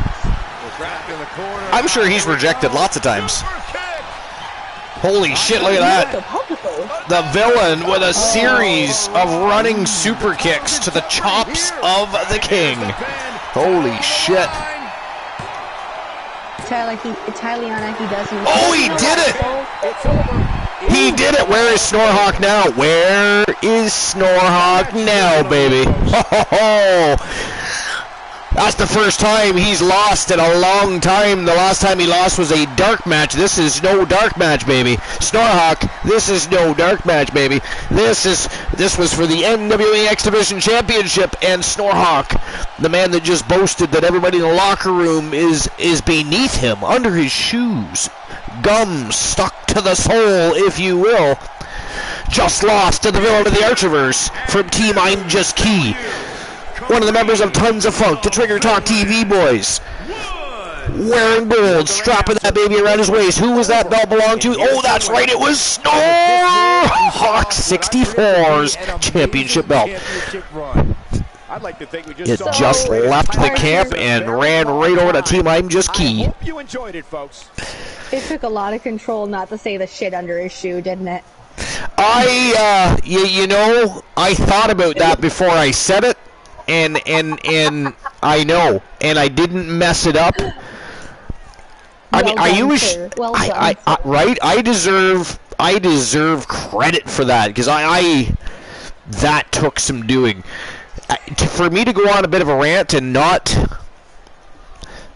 Wrapped in the corner. I'm sure he's rejected lots of times. Super kick. Holy shit, look at that. The villain with a series of running super kicks to the chops of the king. Holy shit. Italiana, he doesn't. Oh, he did it! He did it! Where is Snorhawk now? Where is Snorhawk now, baby? Ho, ho, ho. That's the first time he's lost in a long time. The last time he lost was a dark match. This is no dark match, baby. Snorhawk, this is no dark match, baby. This was for the NWA X Division Championship, and Snorhawk, the man that just boasted that everybody in the locker room is beneath him, under his shoes. Gum stuck to the soul, if you will. Just lost to the villain of the Archiverse from Team I'm Just Key. One of the members of Tons of Funk, the Trigger Talk TV boys. Wearing gold, strapping that baby around his waist. Who was that belt belong to? Oh, that's right, it was Snorhawk 64's championship belt. I'd like to think we It just left the camp and ran right over to Team I'm Just Key. I hope you enjoyed it, folks. It took a lot of control not to say the shit under his shoe, didn't it? You know, I thought about that before I said it. And I know, and I didn't mess it up. I mean, right? I deserve credit for that, because that took some doing. For me to go on a bit of a rant and not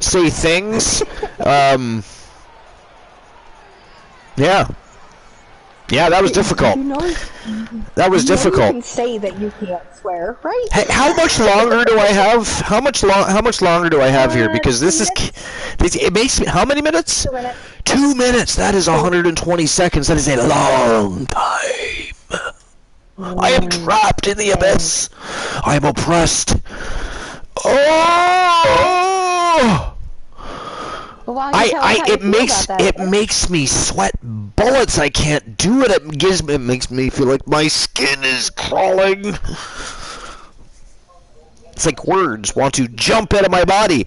say things. Yeah. Yeah, that was difficult. That was difficult. You can say that you can't swear, right? Hey, how much longer do I have? How much longer do I have here? Because this is, it makes me, how many minutes? 2 minutes. 2 minutes. That is 120 seconds. That is a long time. I am trapped in the abyss. I am oppressed. Oh! Well, why don't you tell us how you feel about that? It makes me sweat bullets. I can't do it. It makes me feel like my skin is crawling. It's like words want to jump out of my body.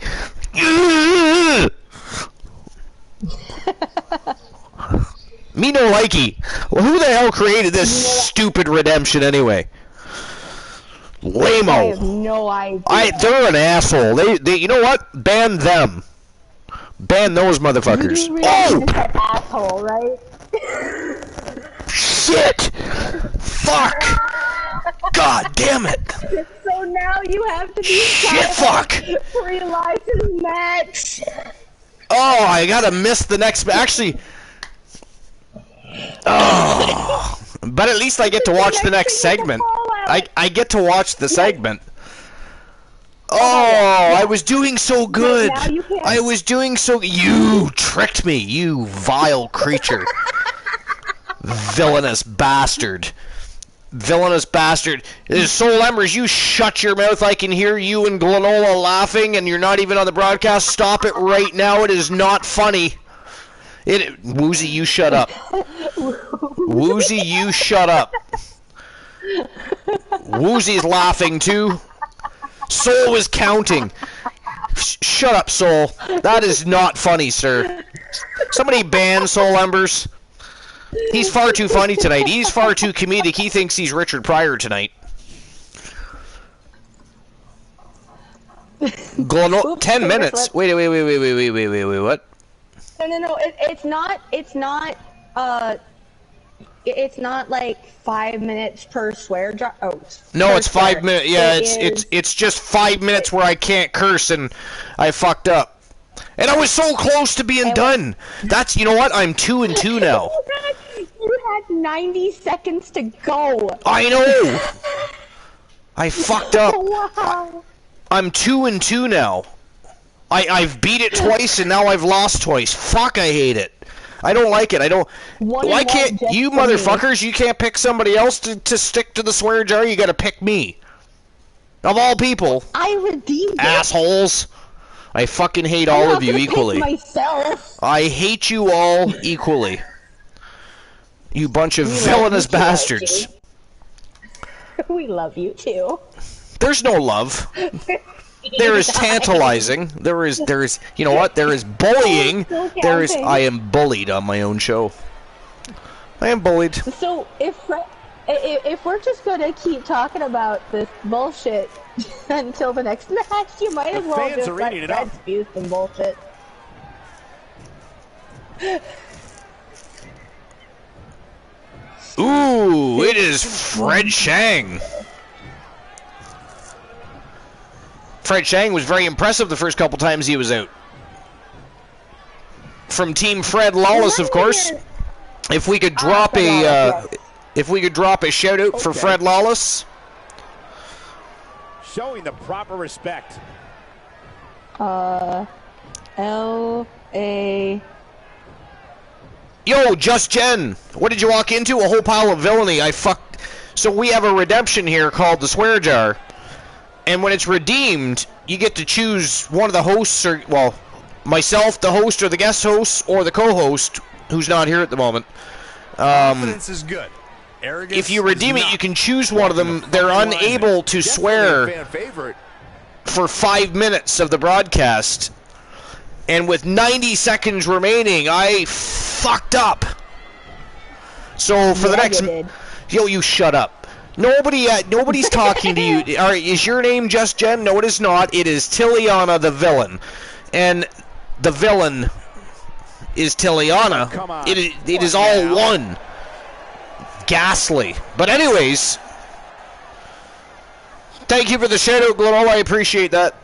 Me no likey. Well, who the hell created this stupid redemption anyway? Lame-o. I have no idea. They're an asshole. They you know what? Ban them. Ban those motherfuckers. You really an asshole, right? Shit! Fuck! God damn it! So now you have to be Shit! Fuck! Free license match. Oh, I gotta miss the next. Actually, oh, but at least I get to watch the next segment. I get to watch the segment. Oh, I was doing so good. I was doing so. You tricked me, you vile creature. Villainous bastard. Villainous bastard. Soul Embers, you shut your mouth. I can hear you and Glenola laughing, and you're not even on the broadcast. Stop it right now. It is not funny. Woozy, you shut up. Woozy, you shut up. Woozy's laughing too. Soul was counting. Shut up, Soul. That is not funny, sir. Somebody ban Soul Embers. He's far too funny tonight. He's far too comedic. He thinks he's Richard Pryor tonight. Oops, 10 minutes. Wait, what? No. It's not like 5 minutes per swear jar. Oh. No, it's 5 minutes. Yeah, it's just 5 minutes where I can't curse and I fucked up. And I was so close to being done. That's, you know what? I'm 2-2 now. You had 90 seconds to go. I know. I fucked up. Wow. I'm 2-2 now. I've beat it twice and now I've lost twice. Fuck, I hate it. I don't like it. Why can't you motherfuckers? You can't pick somebody else to stick to the swear jar. You got to pick me. Of all people. I redeemed assholes. I fucking hate all of you equally. Myself. I hate you all equally. You bunch of villainous bastards. We love you too. There's no love. There is tantalizing. There is, you know what? There is bullying. I am bullied on my own show. I am bullied. So if we're just gonna keep talking about this bullshit until the next match, you might as well just let Fred spew some bullshit. Ooh, it is Fred Shang. Fred Shang was very impressive the first couple times he was out. From Team Fred Lawless, of course. If we could drop a shout out for Fred Lawless. Showing the proper respect. L.A. Yo, Just Jen, what did you walk into? A whole pile of villainy. So we have a redemption here called the Swear Jar. And when it's redeemed, you get to choose one of the hosts, or, well, myself, the host, or the guest host, or the co-host, who's not here at the moment. Confidence is good. Arrogance if you redeem it, you can choose one of them. They're unable to swear for 5 minutes of the broadcast. And with 90 seconds remaining, I fucked up. So for the next... Yo, you shut up. Nobody's talking to you. All right, is your name Just Jen? No, it is not. It is Tiliana the villain. And the villain is Tiliana. It is all one. Ghastly. But anyways, thank you for the shout out, Glenola. I appreciate that.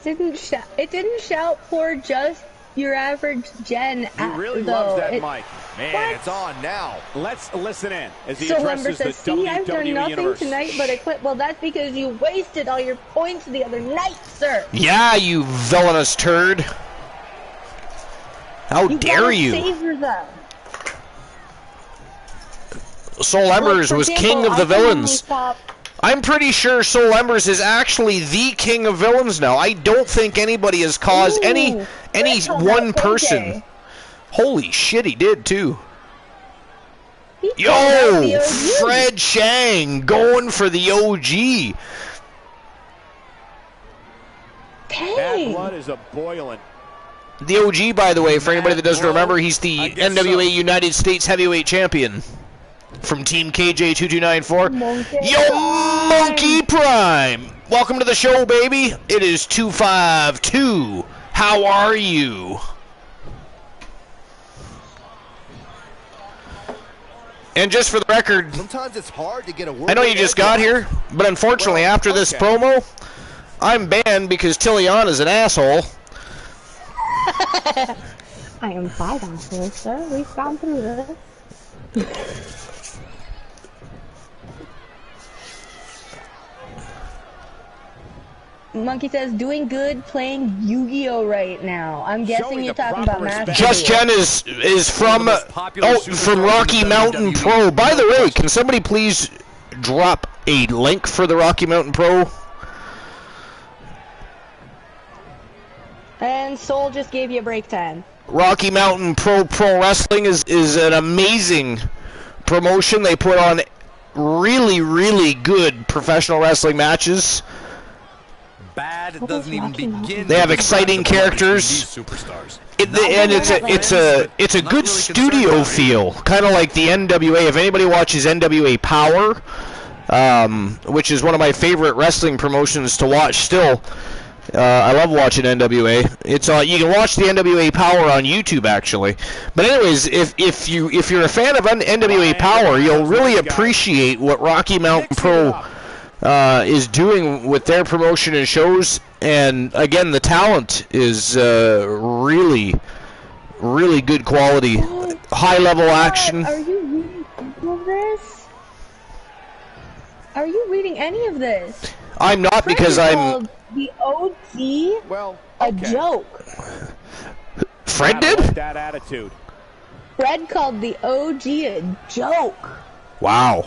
didn't shout. It didn't shout for just your average Gen. He really loves that mic. Man, it's on now. Let's listen in as he addresses the See, I've done WWE nothing Universe. tonight but a clip. Well, that's because you wasted all your points the other night, sir. Yeah, you villainous turd. How dare you? Savor them. Soul Embers was king of the villains. I'm pretty sure Soul Embers is actually the king of villains now. I don't think anybody has caused any one person. Holy shit, he did too. Yo, Fred Shang going for the OG. Bad blood is a boiling. The OG, by the way, for anybody that doesn't remember, he's the NWA United States Heavyweight Champion from Team KJ2294. Yo, Monkey Prime! Welcome to the show, baby. It is 252. How are you? And just for the record, sometimes it's hard to get a word. I know you just got here, but unfortunately, after this promo, I'm banned because Tilliana's an asshole. I am 5 assholes, sir. We've gone through this. Monkey says, doing good playing Yu-Gi-Oh right now. I'm guessing you're talking about Master Just Jen is from from Rocky Mountain Pro. By the way, can somebody please drop a link for the Rocky Mountain Pro? And Soul just gave you a break time. Rocky Mountain Pro Wrestling is an amazing promotion. They put on really, really good professional wrestling matches. Bad doesn't even begin. They have exciting characters. Superstars. And it's a good studio feel, kind of like the NWA. If anybody watches NWA Power, which is one of my favorite wrestling promotions to watch still. I love watching NWA. It's you can watch the NWA Power on YouTube actually. But anyways, if you're a fan of NWA Power, you'll really appreciate what Rocky Mountain Pro is doing with their promotion and shows. And again, the talent is really, really good quality, high level action. Are you reading any of this? Are you reading any of this? I'm not because I'm. The OG, a joke. Fred did? That attitude. Fred called the OG a joke. Wow.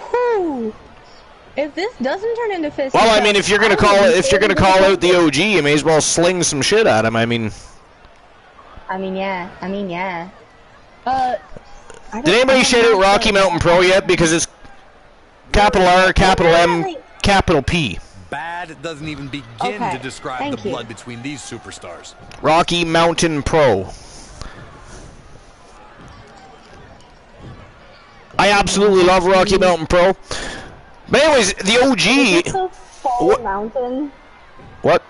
Whew. If this doesn't turn into fist. Well, I mean, if you're gonna call out the OG, you may as well sling some shit at him. I mean, yeah. Did anybody shout out Rocky Mountain Pro yet? Because it's capital R, capital M. Capital P. Bad doesn't even begin to describe the blood between these superstars. Rocky Mountain Pro. I absolutely love Rocky Mountain Pro. But anyways, the OG. Is it the full mountain? What?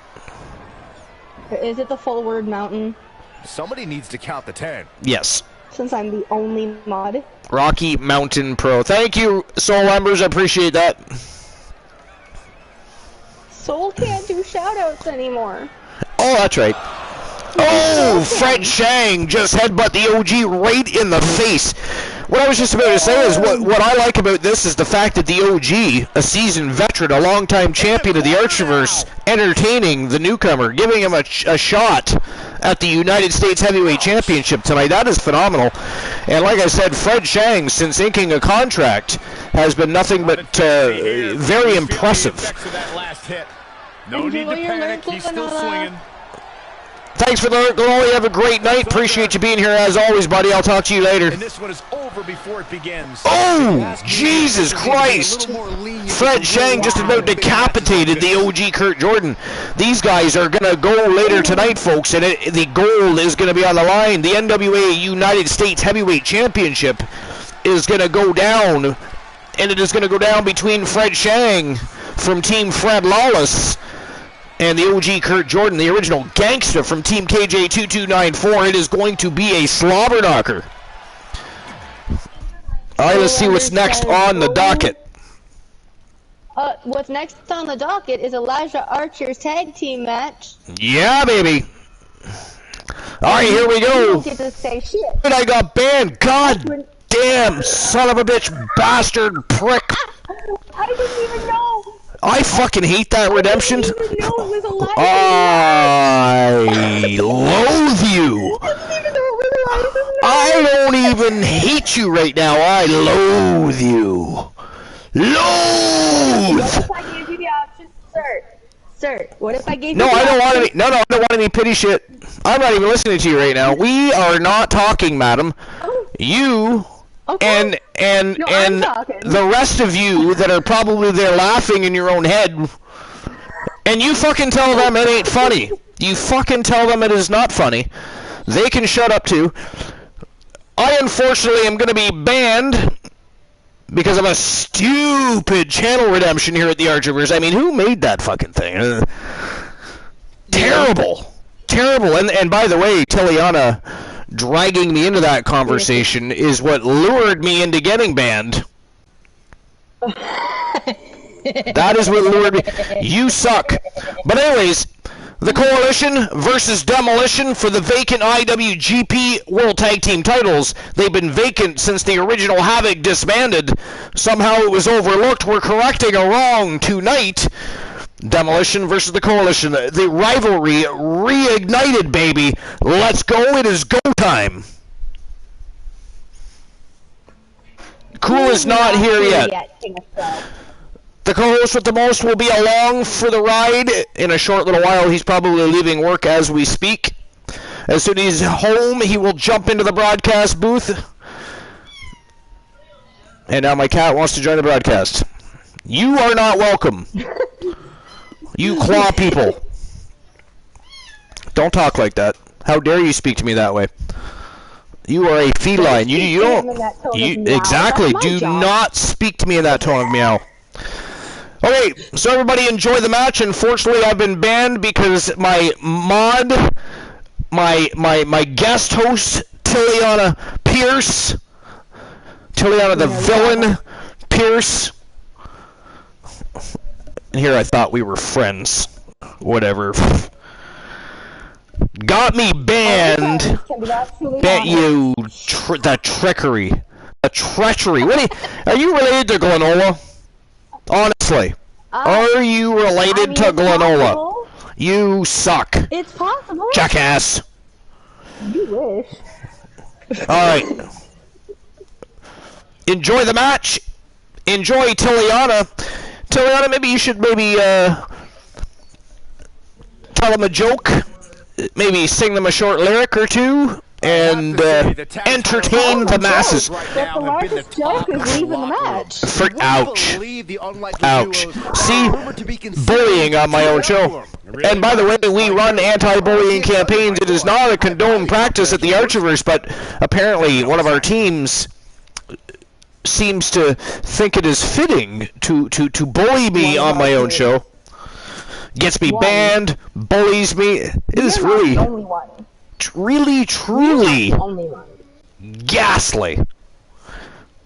Is it the full word mountain? Somebody needs to count the 10. Yes. Since I'm the only mod. Rocky Mountain Pro. Thank you, Soul Embers. I appreciate that. Soul can't do shoutouts anymore. Oh, that's right. Oh, Fred Shang just headbutt the OG right in the face. What I was just about to say is what I like about this is the fact that the OG, a seasoned veteran, a longtime champion of the Archiverse, entertaining the newcomer, giving him a shot at the United States Heavyweight Championship tonight. That is phenomenal. And like I said, Fred Shang, since inking a contract, has been nothing but very impressive. No need to panic. He's still swinging. Thanks for the alert, Glory. Have a great night. Appreciate you being here as always, buddy. I'll talk to you later. And this one is over before it begins. Oh, Jesus Christ. Fred Shang just about decapitated the OG Kurt Jordan. These guys are going to go later tonight, folks, and the gold is going to be on the line. The NWA United States Heavyweight Championship is going to go down, and it is going to go down between Fred Shang from Team Fred Lawless and the OG Kurt Jordan, the original gangster from Team KJ2294. It is going to be a slobber knocker. All right, let's see what's next on the docket. What's next on the docket is Elijah Archer's tag team match. Yeah, baby. All right, here we You go. don't get to say shit. And I got banned. God damn, son of a bitch, bastard, prick. I didn't even know. I fucking hate that redemption. I didn't even know it was Elijah. I loathe you. I didn't even know it was Elijah's name. I don't even hate you right now. I loathe you. What Loathe. if I gave you the option, sir? Sir, what if I gave No, you the I don't want option? any. No, I don't want any pity shit. I'm not even listening to you right now. We are not talking, madam. Oh, You okay. and No, I'm talking. the rest of you that are probably there laughing in your own head, and you fucking tell them it ain't funny. You fucking tell them it is not funny. They can shut up too. I unfortunately am going to be banned because of a stupid channel redemption here at the Archivers. I mean, who made that fucking thing? Terrible. Terrible. And by the way, Tiliana dragging me into that conversation is what lured me into getting banned. That is what lured me. You suck. But anyways, the Coalition versus Demolition for the vacant IWGP World Tag Team titles. They've been vacant since the original Havoc disbanded. Somehow it was overlooked. We're correcting a wrong tonight. Demolition versus the Coalition. The rivalry reignited, baby. Let's go. It is go time. Cool is not here yet. The co-host with the most will be along for the ride in a short little while. He's probably leaving work as we speak. As soon as he's home, he will jump into the broadcast booth. And now my cat wants to join the broadcast. You are not welcome. You claw people. Don't talk like that. How dare you speak to me that way? You are a feline. You don't. Exactly. Do not speak to me in that tone of meow. Okay, so everybody enjoy the match. Unfortunately, I've been banned because my guest host, Tiliana Pierce, Tiliana the villain, Pierce, and here I thought we were friends. Whatever. Got me banned. Bet you the trickery. The treachery. Are you related to Glenola? Honestly. Are you related to Glenola? Possible. You suck. It's possible. Jackass. You wish. Alright. Enjoy the match. Enjoy Tiliana. Tiliana, maybe you should tell them a joke. Maybe sing them a short lyric or two. And entertain the masses. But the largest joke is leaving the match. Ouch. Ouch. See, bullying on my own show. And by the way, we run anti-bullying campaigns. It is not a condoned practice at the Archivers, but apparently one of our teams seems to think it is fitting to bully me on my own show. Gets me banned, bullies me. It is really... really, truly ghastly.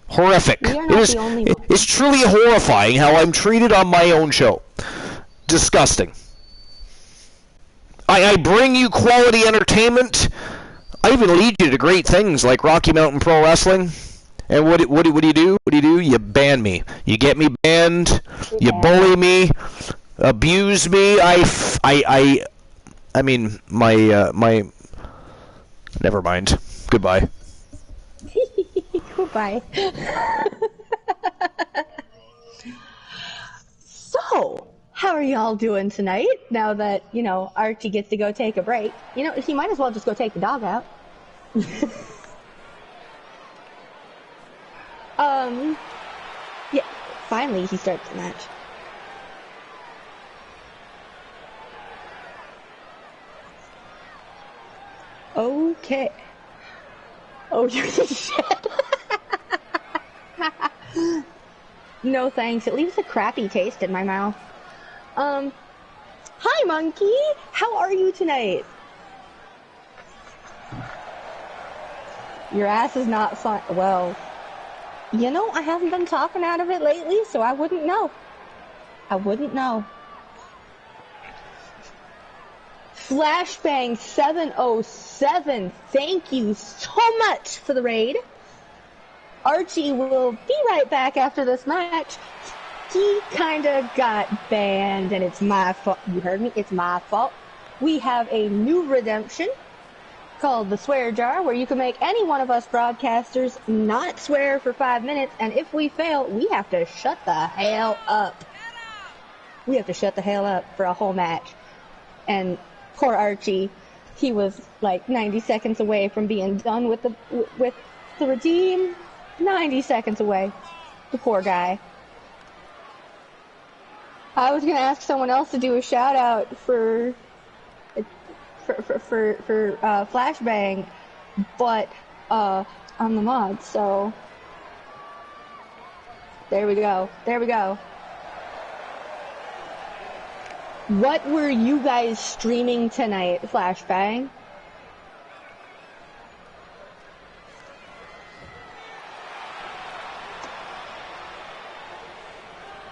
Horrific. It's truly horrifying how I'm treated on my own show. Disgusting. I bring you quality entertainment. I even lead you to great things like Rocky Mountain Pro Wrestling. And what do you do? What do you do? You ban me. You get me banned. You bully me. Abuse me. I mean, my never mind. Goodbye. Goodbye. So, how are y'all doing tonight? Now that, Archie gets to go take a break. He might as well just go take the dog out. Yeah, finally he starts the match. Okay. Oh, you shit. No thanks. It leaves a crappy taste in my mouth. Hi, monkey. How are you tonight? Your ass is not fun. Well, I haven't been talking out of it lately, so I wouldn't know. I wouldn't know. Flashbang 707, thank you so much for the raid. Archie will be right back after this match. He kinda got banned, and it's my fault. You heard me? It's my fault. We have a new redemption called the Swear Jar, where you can make any one of us broadcasters not swear for 5 minutes, and if we fail, we have to shut the hell up. We have to shut the hell up for a whole match. And poor Archie, he was like 90 seconds away from being done with the redeem. 90 seconds away. The poor guy. I was gonna ask someone else to do a shout out for Flashbang, but I'm the mod, so there we go. There we go. What were you guys streaming tonight, Flashbang?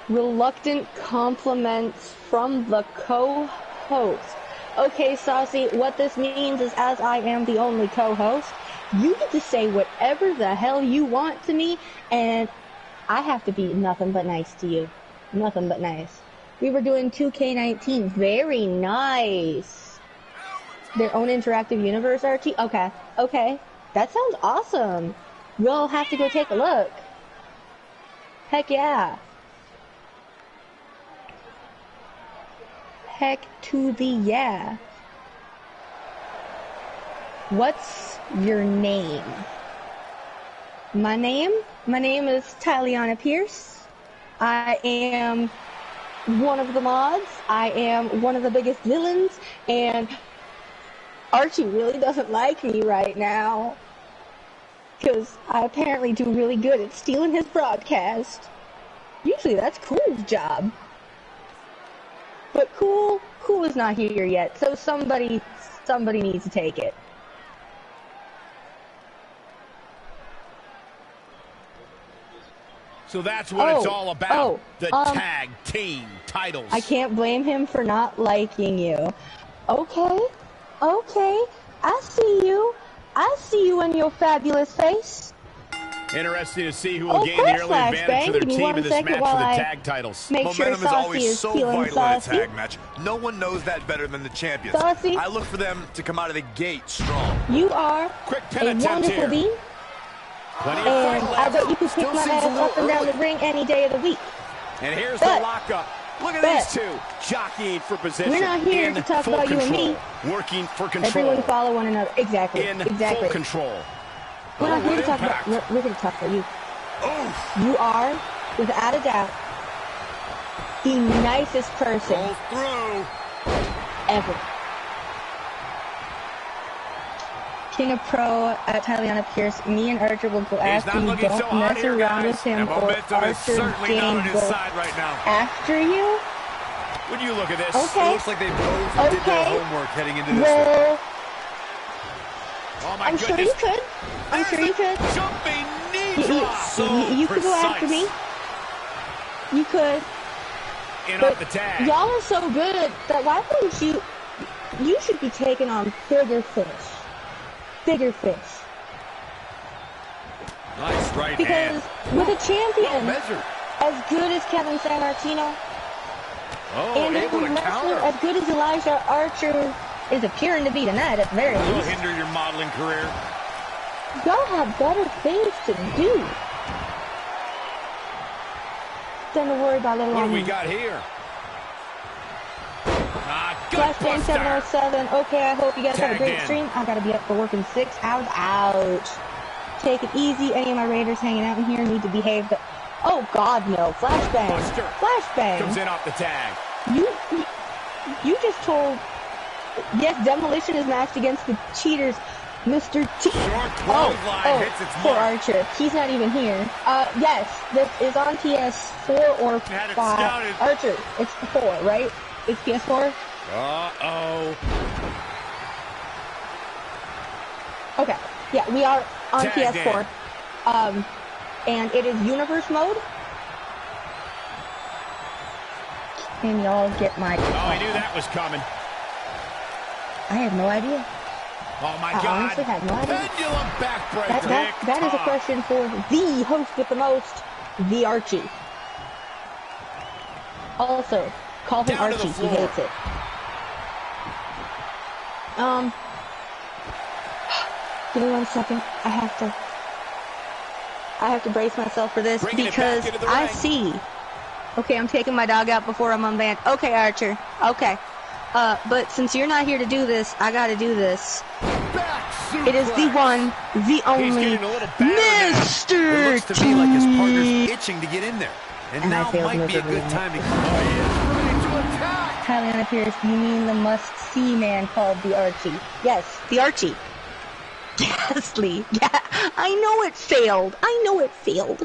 Reluctant compliments from the co-host. Okay, Saucy, what this means is, as I am the only co-host, you get to say whatever the hell you want to me, and I have to be nothing but nice to you. Nothing but nice. We were doing 2K19. Very nice. Their own interactive universe, Archie? Okay. Okay. That sounds awesome. We'll have to go take a look. Heck yeah. Heck to the yeah. What's your name? My name is Tyliana Pierce. I am one of the mods. I am one of the biggest villains, and Archie really doesn't like me right now because I apparently do really good at stealing his broadcast. Usually that's Cool's job. But Cool is not here yet, so somebody needs to take it. So that's what it's all about. The tag team titles. I can't blame him for not liking you. Okay. I see you in your fabulous face. Interesting to see who will gain the early advantage for their team in this match for the tag titles. Momentum is always so vital in a tag match. No one knows that better than the champions. Saucy. I look for them to come out of the gate strong. You are Quick pin a wonderful being. Plenty of And fight I left. bet you can kick my ass up and down the ring any day of the week. And here's the lockup. Look at these two jockeying for position. We're not here to talk about you and me. Working for control. Everyone follow one another. Exactly. Full control. We're not here to talk about. We're here to talk about you. Oof. You are, without a doubt, the nicest person Roll through. ever. King of Pro at Tyliana Pierce. Me and Archer will go after you. Don't so mess here, around guys. with him, And or momentum is Archer certainly not on Gang his will side right now. after you. Would you look at this? Okay. It looks like they both did their homework heading into this one. Well, Oh my I'm goodness. sure you could. I'm sure you could. Jumping knee drop. You could go after me. You could. In But off the tag. y'all are so good that why wouldn't you? You should be taking on bigger fish. Bigger fish. Nice right Because hand. with a champion Measured. as good as Kevin Sanmartino and a able to wrestler counter. as good as Elijah Archer is appearing to be tonight at the very Will least, hinder your modeling career. y'all have better things to do than to worry about little What old do we me. got here? Flashbang 707. Okay, I hope you guys have a Tagged great in. stream. I gotta be up for work in 6 hours. Ouch. Take it easy. Any of my Raiders hanging out in here need to behave. Oh God, no! Flashbang. Buster. Flashbang. Comes in off the tag. You just told. Yes, Demolition is matched against the cheaters, Mr. T. Short clothesline hits its poor mark. Archer. He's not even here. Yes, this is on PS4 or Had it 5. scouted. Archer, it's 4, right? It's PS4. Uh-oh. Okay. Yeah, we are on Tagged PS4. And it is universe mode. and y'all get my... Oh, I knew that was coming. I have no idea. Oh, my I God. honestly have no idea. Pendulum backbreaker. That is a question for the host with the most, the Archie. Also, call him Down to the Archie. He floor. hates it. Give me 1 second. I have to brace myself for this Bringing it because back into the I ring. see. Okay, I'm taking my dog out before I'm unbanned. Okay, Archer. Okay. But since you're not here to do this, I gotta do this. It is the one, the only, getting a little battered now. Mr. It looks to me like his partner's itching to get in there. And And I now failed might be a miserably. good time to... Tyler Pierce, you mean the must-see man called the Archie? Yes, the Archie. Ghastly. Yeah, I know it failed. I know it failed.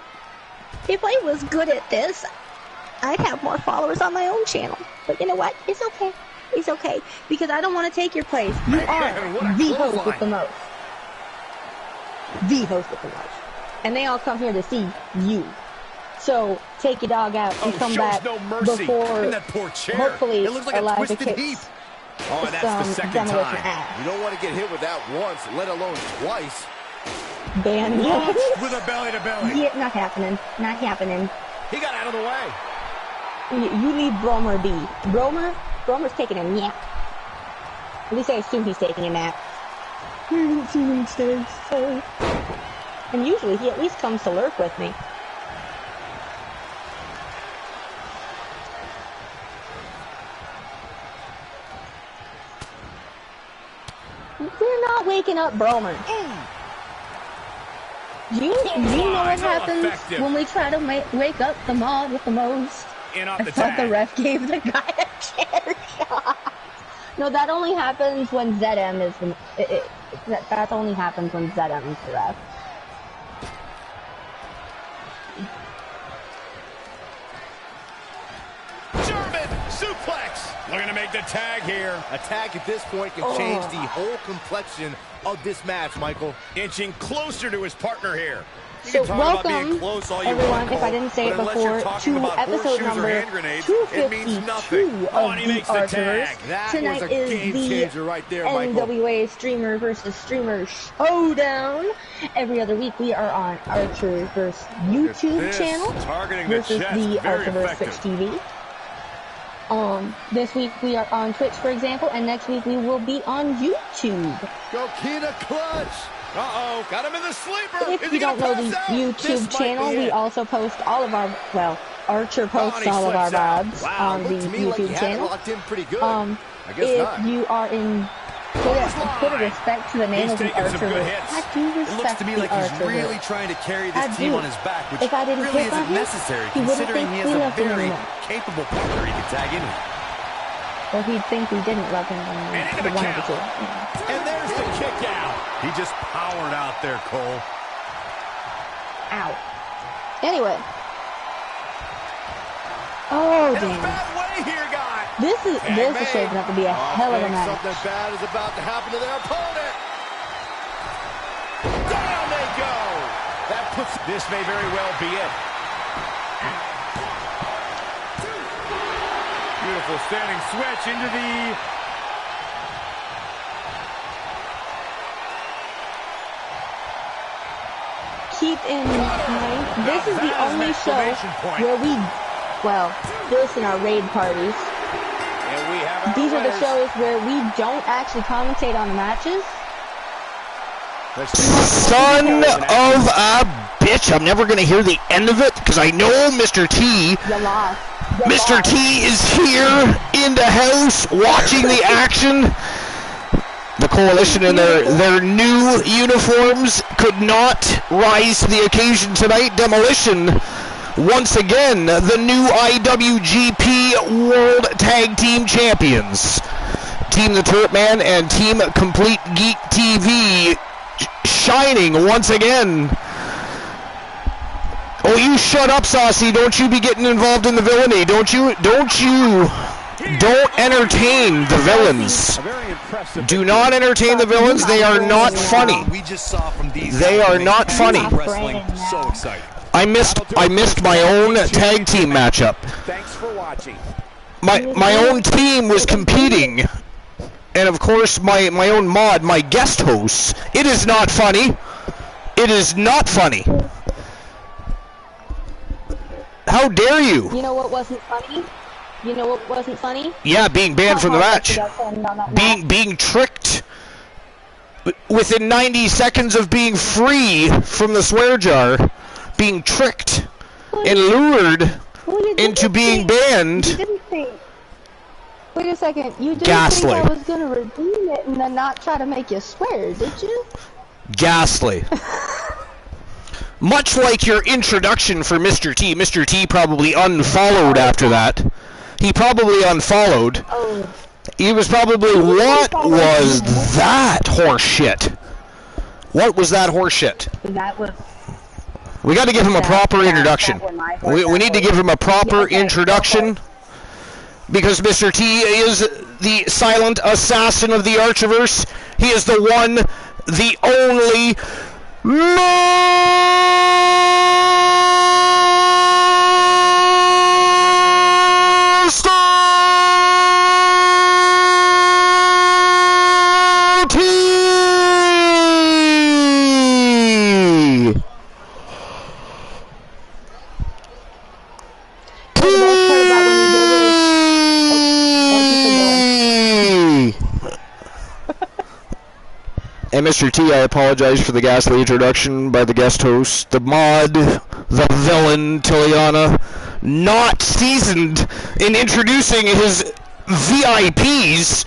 If I was good at this, I'd have more followers on my own channel. But you know what? It's okay. It's okay. Because I don't want to take your place. You are the host with the most. The host with the most. And they all come here to see you. So, take your dog out and come back no mercy. before, In that poor chair. hopefully, It looks like a Elijah twisted heap. kicks Oh, and that's the second demolition time. ass. You don't want to get hit with that once, let alone twice. Ban Launched with a belly-to-belly. Yeah, not happening. Not happening. He got out of the way. You leave Bromer be. Bromer's taking a nap. At least I assume he's taking a nap. And usually he at least comes to lurk with me. We're not waking up Bromer. You know what happens effective. when we try to wake up the mob with the most? In off I the thought the tag. ref gave the guy a chair shot. No, that only happens when ZM is the... That only happens when ZM is the ref. German suplex. Looking to make the tag here. A tag at this point can change the whole complexion of this match, Michael. Inching closer to his partner here. You So can talk about being welcome, close all you everyone, want, if I Cole, didn't say but it unless you're before, talking to about episode horseshoes or number hand grenades, it means 252 nothing. Oh, of and he the makes the Archers. tag. That Tonight was a is game the changer right there, Michael. NWA Streamer versus Streamer Showdown. Every other week we are on Archer vs. YouTube this, channel targeting the versus chest, the very Archer vs. effective. Twitch TV. This week we are on Twitch, for example, and next week we will be on YouTube. Go Kina clutch. Uh-oh, got him in the sleeper. If Is you he don't gonna know the pass out? YouTube This might channel, be we it. also post all of our, well, Archer posts and he all of our slips out. VODs Wow, on the looked to me like he YouTube had it channel. locked in pretty good. I guess If not. you are in, put a respect to the name He's of the taking some Archer. good hits. I do It looks respect to me the like he's Archer. really trying to carry I this team do. on his back, which If I didn't really pick on isn't him, necessary, he wouldn't considering think he has we a loved him very anymore. capable partner he can tag in with. Or he'd think we didn't love him when And into we the wanted count. to. And there's the kick out. He just powered out there, Cole. Ow. Anyway. Oh, In a damn. bad way here, guy. This is shaping up to be a hell of a I think match. something bad is about to happen to their opponent. Down they go. That puts This may very well be it. Beautiful standing switch into the... Keep in mind, this is the That is an only show exclamation point. where we, well, this and our raid parties, And we have our these are the winners. shows where we don't actually commentate on the matches. Son of a bitch. I'm never going to hear the end of it because I know Mr. T. You lost. You Mr. lost. T is here in the house watching the action. The Coalition in their new uniforms could not rise to the occasion tonight. Demolition, once again, the new IWGP World Tag Team Champions. Team The Turret Man and Team Complete Geek TV shining once again. Oh, you shut up, Saucy. Don't you be getting involved in the villainy. Don't you entertain the villains. A very impressive Do not entertain the villains. They are not funny. We just saw from these They are not funny. wrestling so exciting. I missed my own tag team matchup. Thanks for watching. my own team was competing, and of course my own mod, my guest hosts. It is not funny. It is not funny. How dare you? You know what wasn't funny? You know what wasn't funny? Yeah, being banned from the match. Being tricked within 90 seconds of being free from the swear jar. Being tricked and lured into being banned. You didn't think. Wait a second. You didn't Ghastly. think I was gonna redeem it and then not try to make you swear, did you? Ghastly. Much like your introduction for Mr. T. Mr. T probably unfollowed after that. He probably unfollowed. Oh. He was probably, what was that horseshit? What was that horseshit? That was. We got to give him a proper introduction. We need to give him a proper introduction. Because Mr. T is the silent assassin of the Archiverse. He is the one, the only Master T. And Mr. T, I apologize for the ghastly introduction by the guest host, the mod, the villain, Tiliana, not seasoned in introducing his VIPs.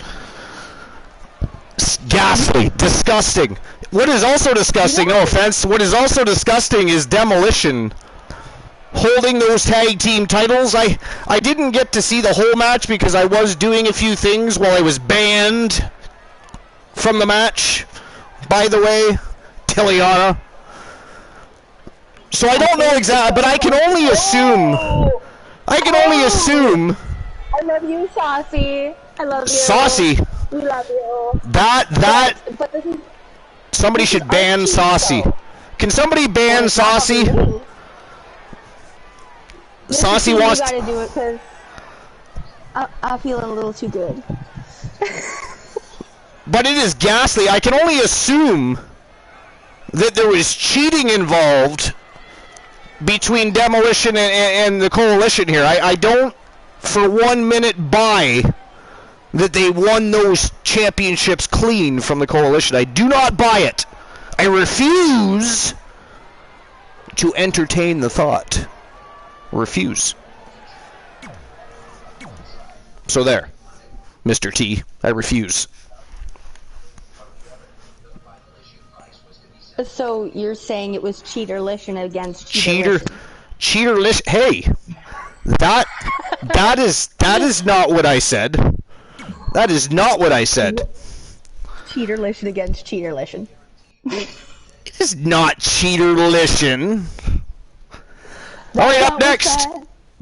Ghastly, disgusting. What is also disgusting, no offense, what is also disgusting is Demolition holding those tag team titles. I didn't get to see the whole match because I was doing a few things while I was banned from the match. By the way, Tiliana. So I don't know exactly, but I can only assume. I can only assume. I love you, Saucy. I love you. Saucy. We love you. But this is, somebody should ban Saucy. Can somebody ban Saucy? Saucy wants. You gotta do it because I'm feeling a little too good. But it is ghastly. I can only assume that there was cheating involved between Demolition and the Coalition here. I don't for 1 minute buy that they won those championships clean from the Coalition. I do not buy it. I refuse to entertain the thought. Refuse. So there, Mr. T, I refuse. So you're saying it was Cheaterlition against Cheaterlition. Hey, that is not what I said. That is not what I said. Cheaterlition against Cheaterlition. It is not Cheaterlition. All right, up next.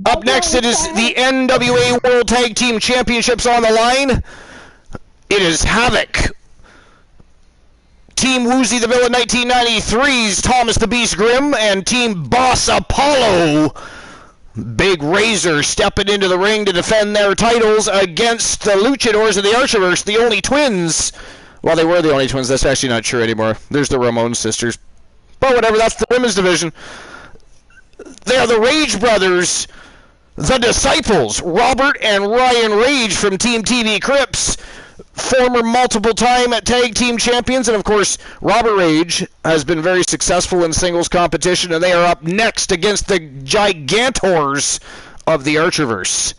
Up next, it is the NWA World Tag Team Championships on the line. It is Havoc. Team Woozy the Villain 1993's Thomas the Beast Grimm and Team Boss Apollo Big Razor stepping into the ring to defend their titles against the Luchadors of the Archiverse, the only twins. Well, they were the only twins. That's actually not true anymore. There's the Ramon sisters. But whatever, that's the women's division. They are the Rage Brothers, the Disciples, Robert and Ryan Rage from Team TV Crips, former multiple-time tag team champions, and of course, Robert Rage has been very successful in singles competition, and they are up next against the Gigantors of the Archiverse.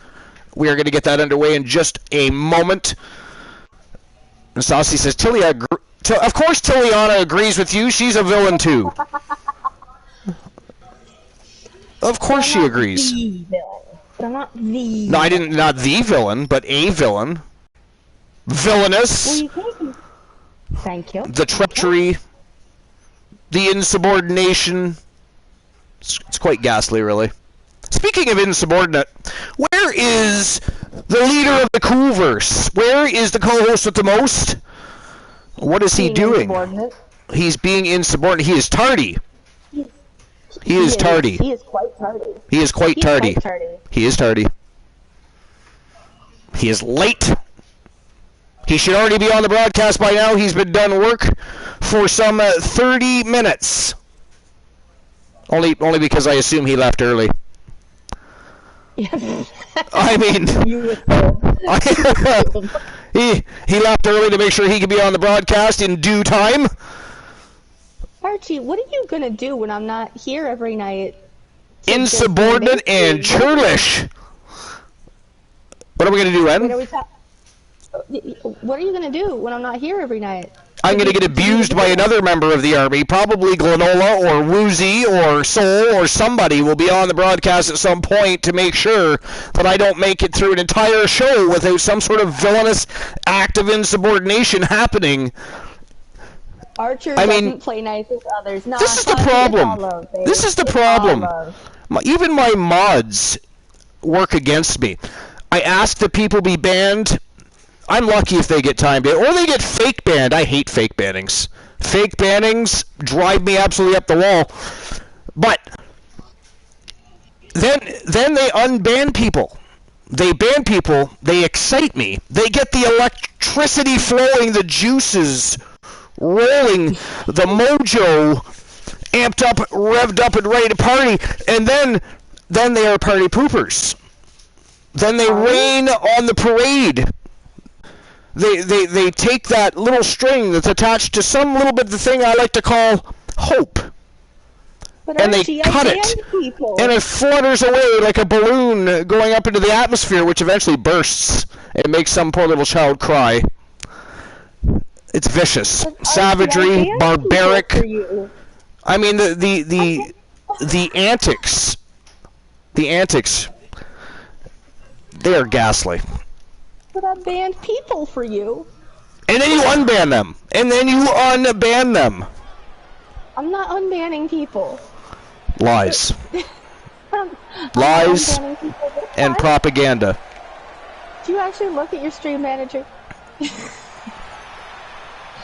We are going to get that underway in just a moment. And Saucy says, of course Tiliana agrees with you. She's a villain too. Of course she agrees. The villain. But I'm not the. No, I didn't. Not the villain, but a villain. Villainous. Well, thank you. The treachery. The insubordination. It's quite ghastly, really. Speaking of insubordinate, where is the leader of the Coolverse? Where is the co-host with the most? What is he doing? He's being insubordinate. He is tardy. He is tardy. He is quite tardy. He is quite tardy. He is tardy. He is late. He should already be on the broadcast by now. He's been done work for some 30 minutes. Only because I assume he left early. I mean, he left early to make sure he could be on the broadcast in due time. Archie, what are you gonna do when I'm not here every night? Insubordinate and churlish. What are we gonna do, Ren? What are you gonna do when I'm not here every night? I'm going to get abused by another member of the Army. Probably Glenola or Woozy or Soul or somebody will be on the broadcast at some point to make sure that I don't make it through an entire show without some sort of villainous act of insubordination happening. Archer doesn't play nice with others. No, this is the problem. This is the problem. Even my mods work against me. I ask that people be banned. I'm lucky if they get timed in, or they get fake banned. I hate fake bannings. Fake bannings drive me absolutely up the wall. But then they unban people. They ban people. They excite me. They get the electricity flowing, the juices rolling, the mojo amped up, revved up, and ready to party. And then they are party poopers. Then they rain on the parade. They take that little string that's attached to some little bit of the thing I like to call hope, and they cut it, and it flutters away like a balloon going up into the atmosphere, which eventually bursts and makes some poor little child cry. It's vicious, savagery, barbaric. I mean the antics, they are ghastly. But I banned people for you. And then you unban them. And then you unban them. I'm not unbanning people. Lies. Lies and propaganda. Do you actually look at your stream manager? Would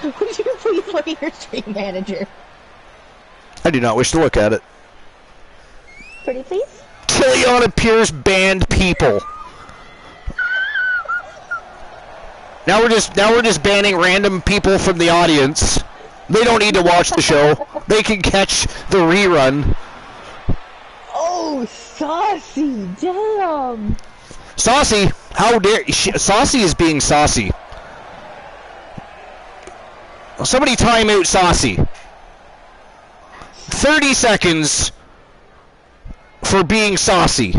you please look at your stream manager? I do not wish to look at it. Pretty please? Tiliana Pierce banned people. Now we're just banning random people from the audience. They don't need to watch the show. They can catch the rerun. Oh, saucy, damn. Saucy, how dare Saucy is being saucy. Somebody time out Saucy. 30 seconds for being saucy.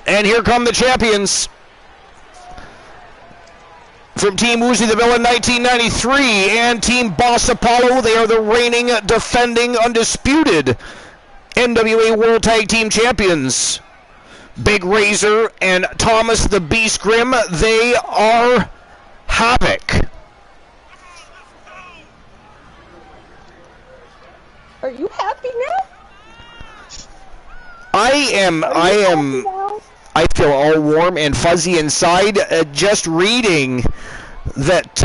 And here come the champions. From Team Woozy the Villain 1993 and Team Boss Apollo, they are the reigning, defending, undisputed NWA World Tag Team Champions. Big Razor and Thomas the Beast Grimm, they are Havoc. Are you happy now? I feel all warm and fuzzy inside just reading that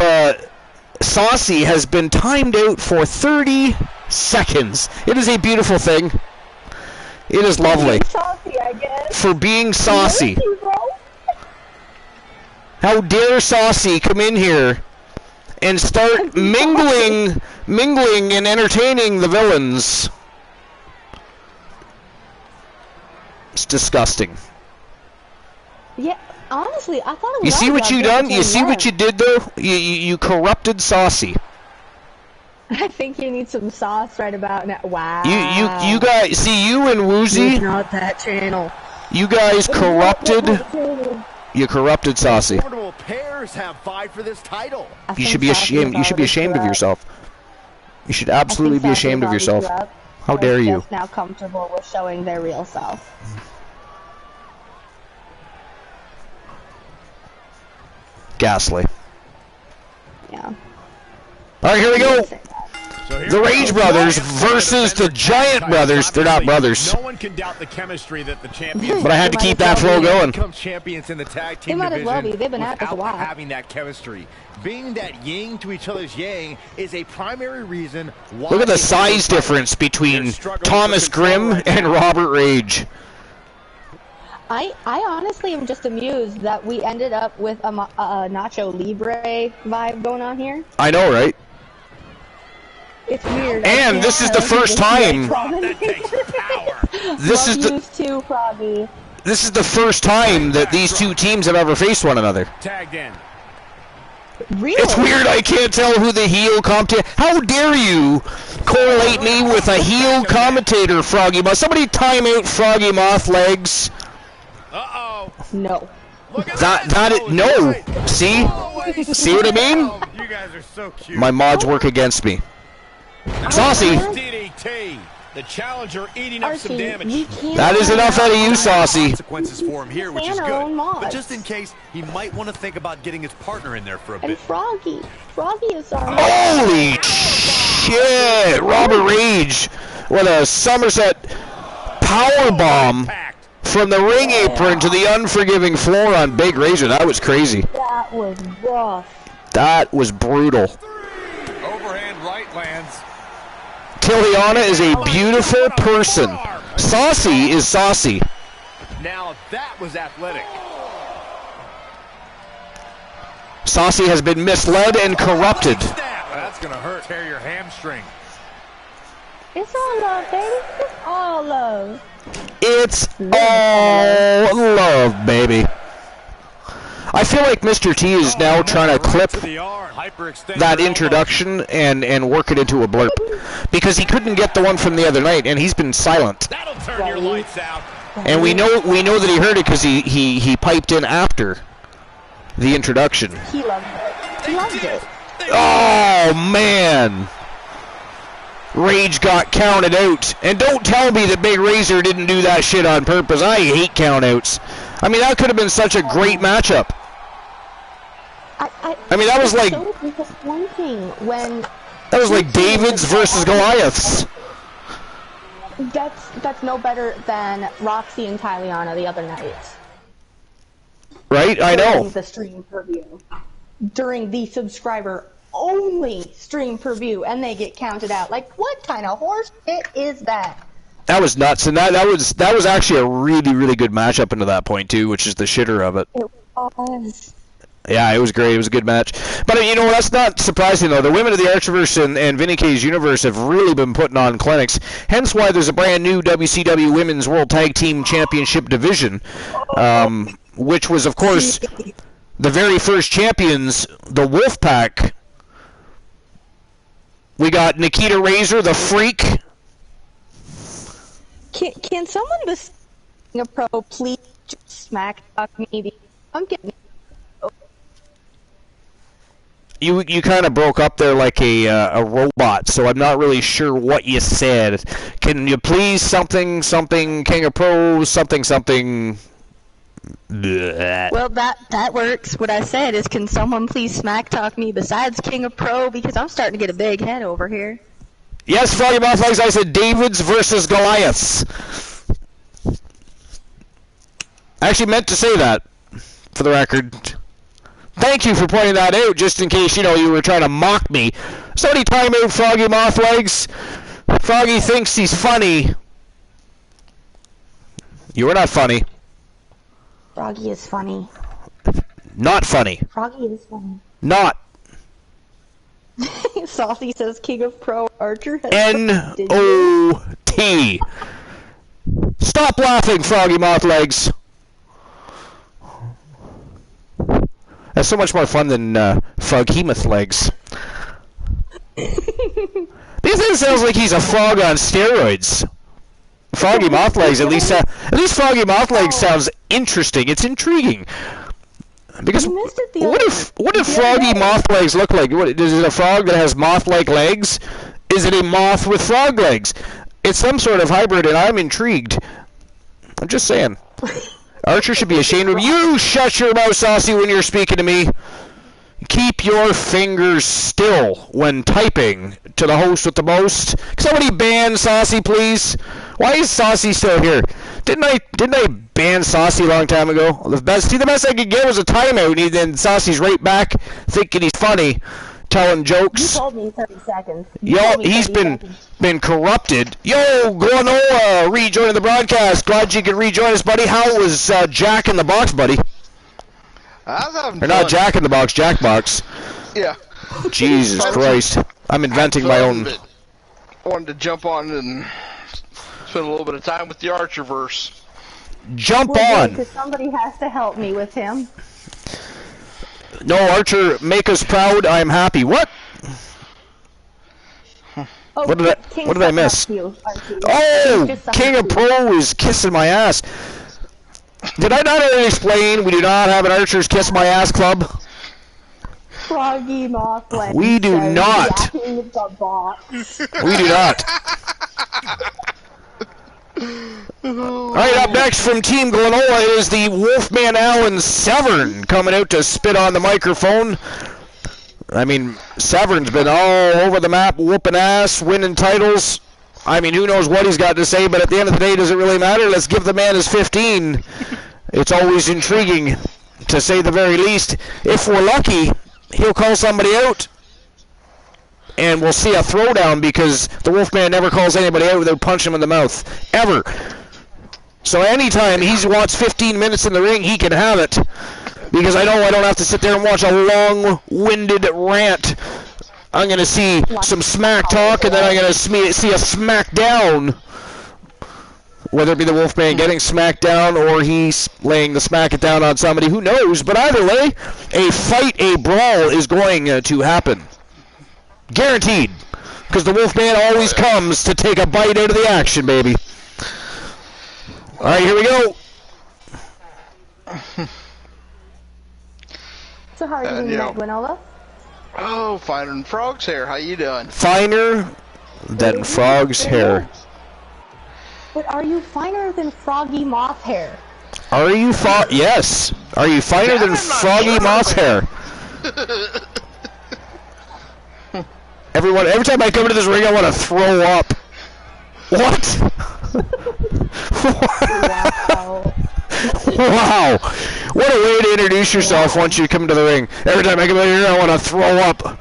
Saucy has been timed out for 30 seconds. It is a beautiful thing. It is lovely. Saucy, I guess. For being saucy. How dare Saucy come in here and start mingling and entertaining the villains. It's disgusting. Yeah, honestly, I thought it was. You see what you done? You see what you did though? You corrupted Saucy. I think you need some sauce right about now. Wow. You guys, see you and Woozy. It's not that channel. You guys corrupted. You corrupted Saucy. Pairs have vied for this title. You should be ashamed. You should be ashamed of yourself. You should absolutely be ashamed of yourself. How dare you? Just now comfortable with showing their real self. Ghastly. Yeah. All right, here we go. So The Rage Brothers versus the Giant Brothers. They're not brothers. No one can doubt the chemistry that the champions. But I had to keep that flow going. Become champions in the tag team They might as well division be. They've been at this a without while. having that chemistry. Being that yin to each other's yang is a primary reason why. Look at the size difference between Thomas Grimm and Robert Rage. I honestly am just amused that we ended up with a Nacho Libre vibe going on here. I know, right? It's weird. And this is the first time. This is the first time that these two teams have ever faced one another. Tagged in. Really? It's weird. I can't tell who the heel commentator. How dare you correlate me with a heel commentator, Froggy Moth? Somebody time out Froggy Moth legs. Uh-oh. No. No. See what I mean? You guys are so cute. My mods work against me. Saucy. DDT. The challenger eating up some damage. That is enough out of you, Saucy. Consequences for him here, which is Our own good. mods. But just in case, he might want to think about getting his partner in there for a And bit. Froggy is our. Holy shit! Robert Rage with a somerset powerbomb from the ring apron to the unforgiving floor on Big Razor. That was crazy. That was rough. That was brutal. Overhand right lands. Tiliana is a beautiful person. Saucy is saucy. Now that was athletic. Saucy has been misled and corrupted. That's gonna hurt. Tear your hamstring. It's all love, baby. It's all love. It's all love, baby. I feel like Mr. T is now trying to clip that introduction and work it into a blurb, because he couldn't get the one from the other night, and he's been silent. That'll turn your lights out. And we know that he heard it because he piped in after the introduction. He loved it. He loved it. Oh man! Rage got counted out. And don't tell me that Big Razor didn't do that shit on purpose. I hate countouts. I mean, that could have been such a great matchup. I mean, that was like so disappointing when that was like Davids versus Goliaths. That's no better than Roxy and Tiliana the other night. Right? I know. The stream preview. During the subscriber-only stream preview, and they get counted out. Like, what kind of horse shit is that? That was nuts, and that was actually a really, really good matchup into that point too, which is the shitter of it. It was. Yeah, it was great. It was a good match. But, you know, that's not surprising, though. The women of the Archiverse and Vinny K's Universe have really been putting on clinics, hence why there's a brand new WCW Women's World Tag Team Championship division, which was, of course, the very first champions, the Wolfpack. We got Nikita Razor, the Freak. Can someone beside a pro please just smack talk me? I'm getting. You kind of broke up there like a robot, so I'm not really sure what you said. Can you please something King of Pro something? Bleh. Well, that works. What I said is, can someone please smack talk me besides King of Pro, because I'm starting to get a big head over here. Yes, Froggy Mouth Legs, I said Davids versus Goliaths. I actually meant to say that, for the record. Thank you for pointing that out, just in case, you were trying to mock me. Somebody time out Froggy Moth Legs. Froggy thinks he's funny. You are not funny. Froggy is funny. Not funny. Froggy is funny. Not. Saucy says King of Pro Archer has N-O-T. Stop laughing, Froggy Moth Legs. That's so much more fun than Froghemoth Legs. This thing sounds like he's a frog on steroids. Froggy Moth Legs, at least Froggy Moth Legs sounds interesting. It's intriguing. Because what if Froggy Moth Legs look like? Is it a frog that has moth-like legs? Is it a moth with frog legs? It's some sort of hybrid, and I'm intrigued. I'm just saying. Archer should be ashamed of you. Shut your mouth, Saucy, when you're speaking to me. keep your fingers still when typing to the host with the most. Can somebody ban Saucy, please? Why is Saucy still here? Didn't I ban Saucy a long time ago? The best I could get was a timeout, and then Saucy's right back thinking he's funny, telling jokes. You told me 30 seconds. Yo, he's been corrupted. Yo, Glenoa, rejoining the broadcast. Glad you could rejoin us, buddy. How was Jack in the Box, buddy? I was having Or fun. not Jack in the Box, Jack Box. Yeah. Jesus Christ. I'm inventing my own. I wanted to jump on and spend a little bit of time with the Archerverse. Jump on. Because somebody has to help me with him. No, Archer, make us proud. I'm happy. What? Oh, What did I miss? Oh, King of Pro is kissing my ass. Did I not already explain we do not have an Archer's Kiss My Ass club? Froggy Mothland. We do not. We We do not. Alright, up next from Team Glenoa is the Wolfman Allen Severn coming out to spit on the microphone. I mean, Severn's been all over the map, whooping ass, winning titles. I mean, who knows what he's got to say, but at the end of the day, does it really matter? Let's give the man his 15. It's always intriguing, to say the very least. If we're lucky, he'll call somebody out, and we'll see a throwdown because the Wolfman never calls anybody out without punching him in the mouth, ever. So anytime he wants 15 minutes in the ring, he can have it, because I know I don't have to sit there and watch a long-winded rant. I'm going to see some smack talk, and then I'm going to see a smack down. Whether it be the Wolfman getting smacked down or he's laying the smack it down on somebody, who knows? But either way, a fight, a brawl is going to happen. Guaranteed. Because the Wolfman always comes to take a bite out of the action, baby. Alright, here we go. So how are you doing tonight, Gwenola? Oh, finer than frog's hair. How you doing? Finer than frog's hair. But are you finer than Froggy Moth hair? Are you yes. Are you finer than Froggy Moth's hair? Every time I come into this ring, I want to throw up. What? Wow. Wow. What a way to introduce yourself once you come into the ring. Every time I come in here, I want to throw up.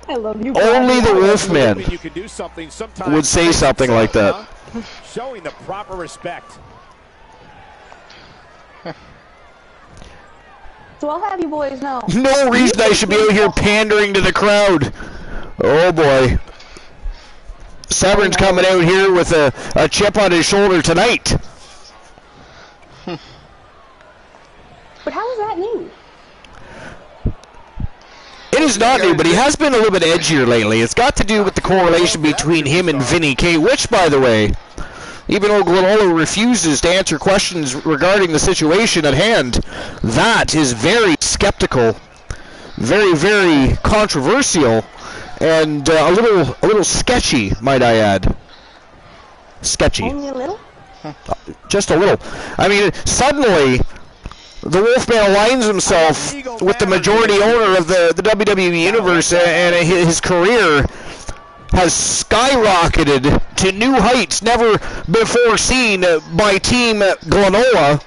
I love you. Only the Wolfman You can do something would say something like that. Showing the proper respect. So I'll have you boys know. No reason I should be out here pandering to the crowd. Oh boy. Severn's coming out here with a chip on his shoulder tonight. But how is that new? It is not new, but he has been a little bit edgier lately. It's got to do with the correlation between him and Vinny K, which, by the way, even though Glenola refuses to answer questions regarding the situation at hand, that is very skeptical, very, very controversial, and a little sketchy, might I add. Sketchy. Only a little? Just a little. I mean, suddenly the Wolfman aligns himself with the majority owner of the WWE Universe, and his career has skyrocketed to new heights never before seen by Team Glenola.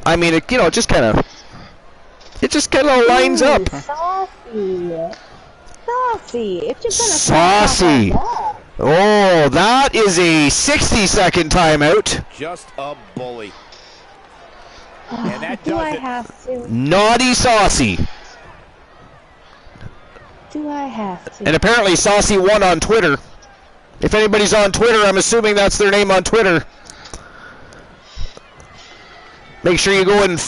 I mean, it just kind of lines up. Saucy. Saucy. If you're gonna Saucy. Oh, that is a 60-second timeout. Just a bully. Oh, And that do does I it. have to? Naughty Saucy. Do I have to? And apparently Saucy won on Twitter. If anybody's on Twitter, I'm assuming that's their name on Twitter. Make sure you go and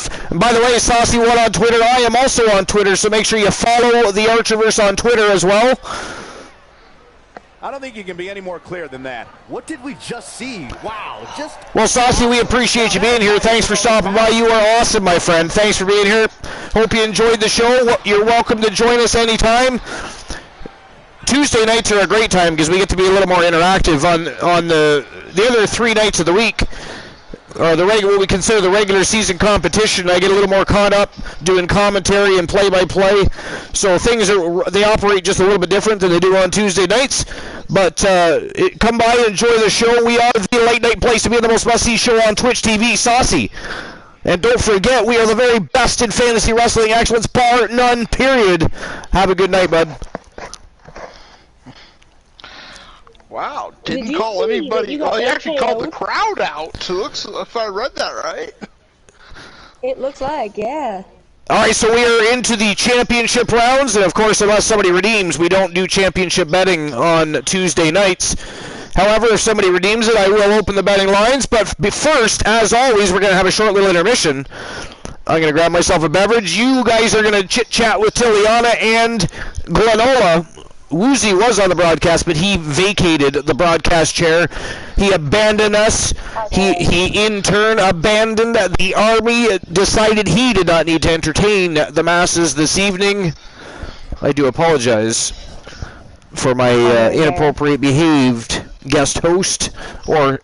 by the way, Saucy won on Twitter. I am also on Twitter, so make sure you follow the Archerverse on Twitter as well. I don't think you can be any more clear than that. What did we just see? Wow, just... Well, Saucy, we appreciate you being here. Thanks for stopping by. You are awesome, my friend. Thanks for being here. Hope you enjoyed the show. You're welcome to join us anytime. Tuesday nights are a great time because we get to be a little more interactive on the other 3 nights of the week. or what we consider the regular season competition. I get a little more caught up doing commentary and play-by-play. So they operate just a little bit different than they do on Tuesday nights. But come by and enjoy the show. We are the late night place to be, the most must-see show on Twitch TV, Saucy. And don't forget, we are the very best in fantasy wrestling excellence, bar none, period. Have a good night, bud. Wow, didn't call anybody. Well, he actually called the crowd out. Looks, if I read that right. It looks like, yeah. All right, so we are into the championship rounds, and of course, unless somebody redeems, we don't do championship betting on Tuesday nights. However, if somebody redeems it, I will open the betting lines. But first, as always, we're going to have a short little intermission. I'm going to grab myself a beverage. You guys are going to chit-chat with Tiliana and Glenola. Woozy was on the broadcast, but he vacated the broadcast chair. He abandoned us. He in turn abandoned the army, decided he did not need to entertain the masses this evening. I do apologize for my inappropriate behaved guest host, or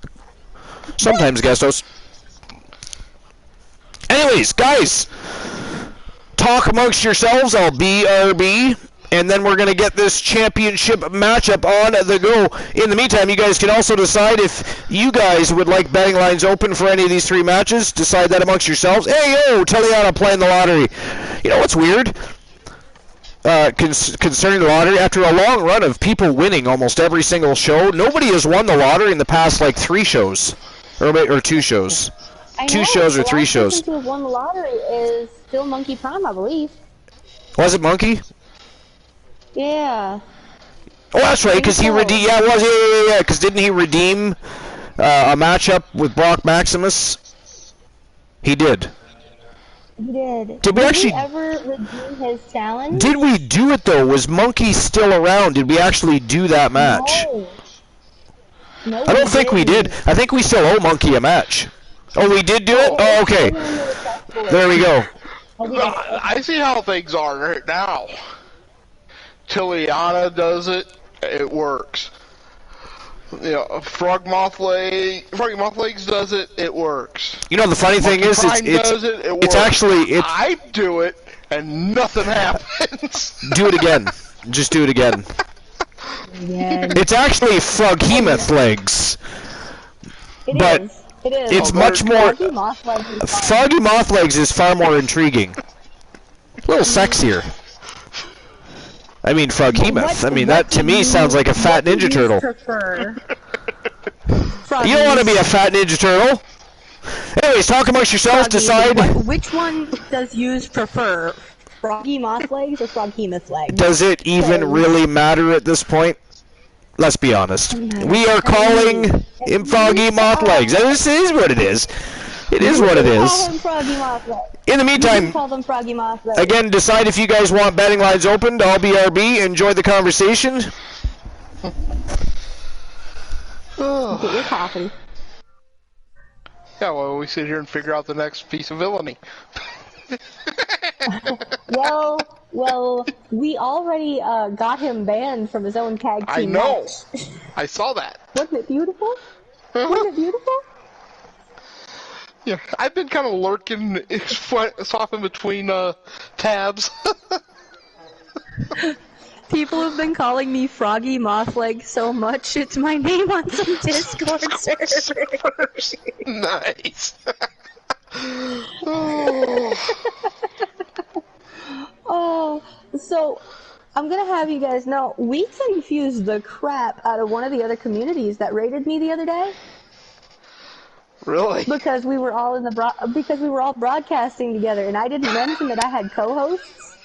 sometimes guest host. Anyways, guys, talk amongst yourselves. I'll BRB. And then we're going to get this championship matchup on the go. In the meantime, you guys can also decide if you guys would like betting lines open for any of these three matches. Decide that amongst yourselves. Hey, yo, Teliana playing the lottery. You know what's weird? Concerning the lottery, after a long run of people winning almost every single show, nobody has won the lottery in the past, like, 3 shows. Or 2 shows. Two shows or 3 shows. The person who have won the lottery is still Monkey Prime, I believe. Was it Monkey? Yeah. Oh, that's right, because he redeemed. Yeah, it was. Yeah. Because didn't he redeem a matchup with Brock Maximus? He did. He did. Did we actually ever redeem his challenge? Did we do it though? Was Monkey still around? Did we actually do that match? No, I don't think we did. I think we still owe Monkey a match. Oh, we did do it? Oh, okay. There we go. I see how things are right now. Tiliana does it, it works. You know, Froggy Mothlegs does it, it works. You know, the funny thing is, it's actually I do it, and nothing happens. Do it again. Just do it again. It's actually Froggy Mothlegs. It is. It's much more. Froggy Mothlegs is far more intriguing. A little sexier. I mean, Froghemoth. I mean, that to me sounds like a fat Ninja Turtle. You don't want to be a fat Ninja Turtle. Anyways, talk amongst yourselves. Decide. Which one does you prefer? Froggy Moth Legs or Froghemoth Legs? Does it even really matter at this point? Let's be honest. We are calling him Froggy Moth Legs. This is what it is. It is what it is. In the meantime, again, decide if you guys want betting lines opened. I'll BRB. Enjoy the conversation. Get your coffee. Yeah, well, we sit here and figure out the next piece of villainy. Well, we already got him banned from his own tag team. I know. Match. I saw that. Wasn't it beautiful? Wasn't it beautiful? Yeah, I've been kind of lurking soft in between tabs. People have been calling me Froggy Mothleg so much, it's my name on some Discord servers. Nice. Oh, so I'm gonna have you guys know, we confused the crap out of one of the other communities that raided me the other day. Really? Because we were all because we were all broadcasting together, and I didn't mention that I had co-hosts.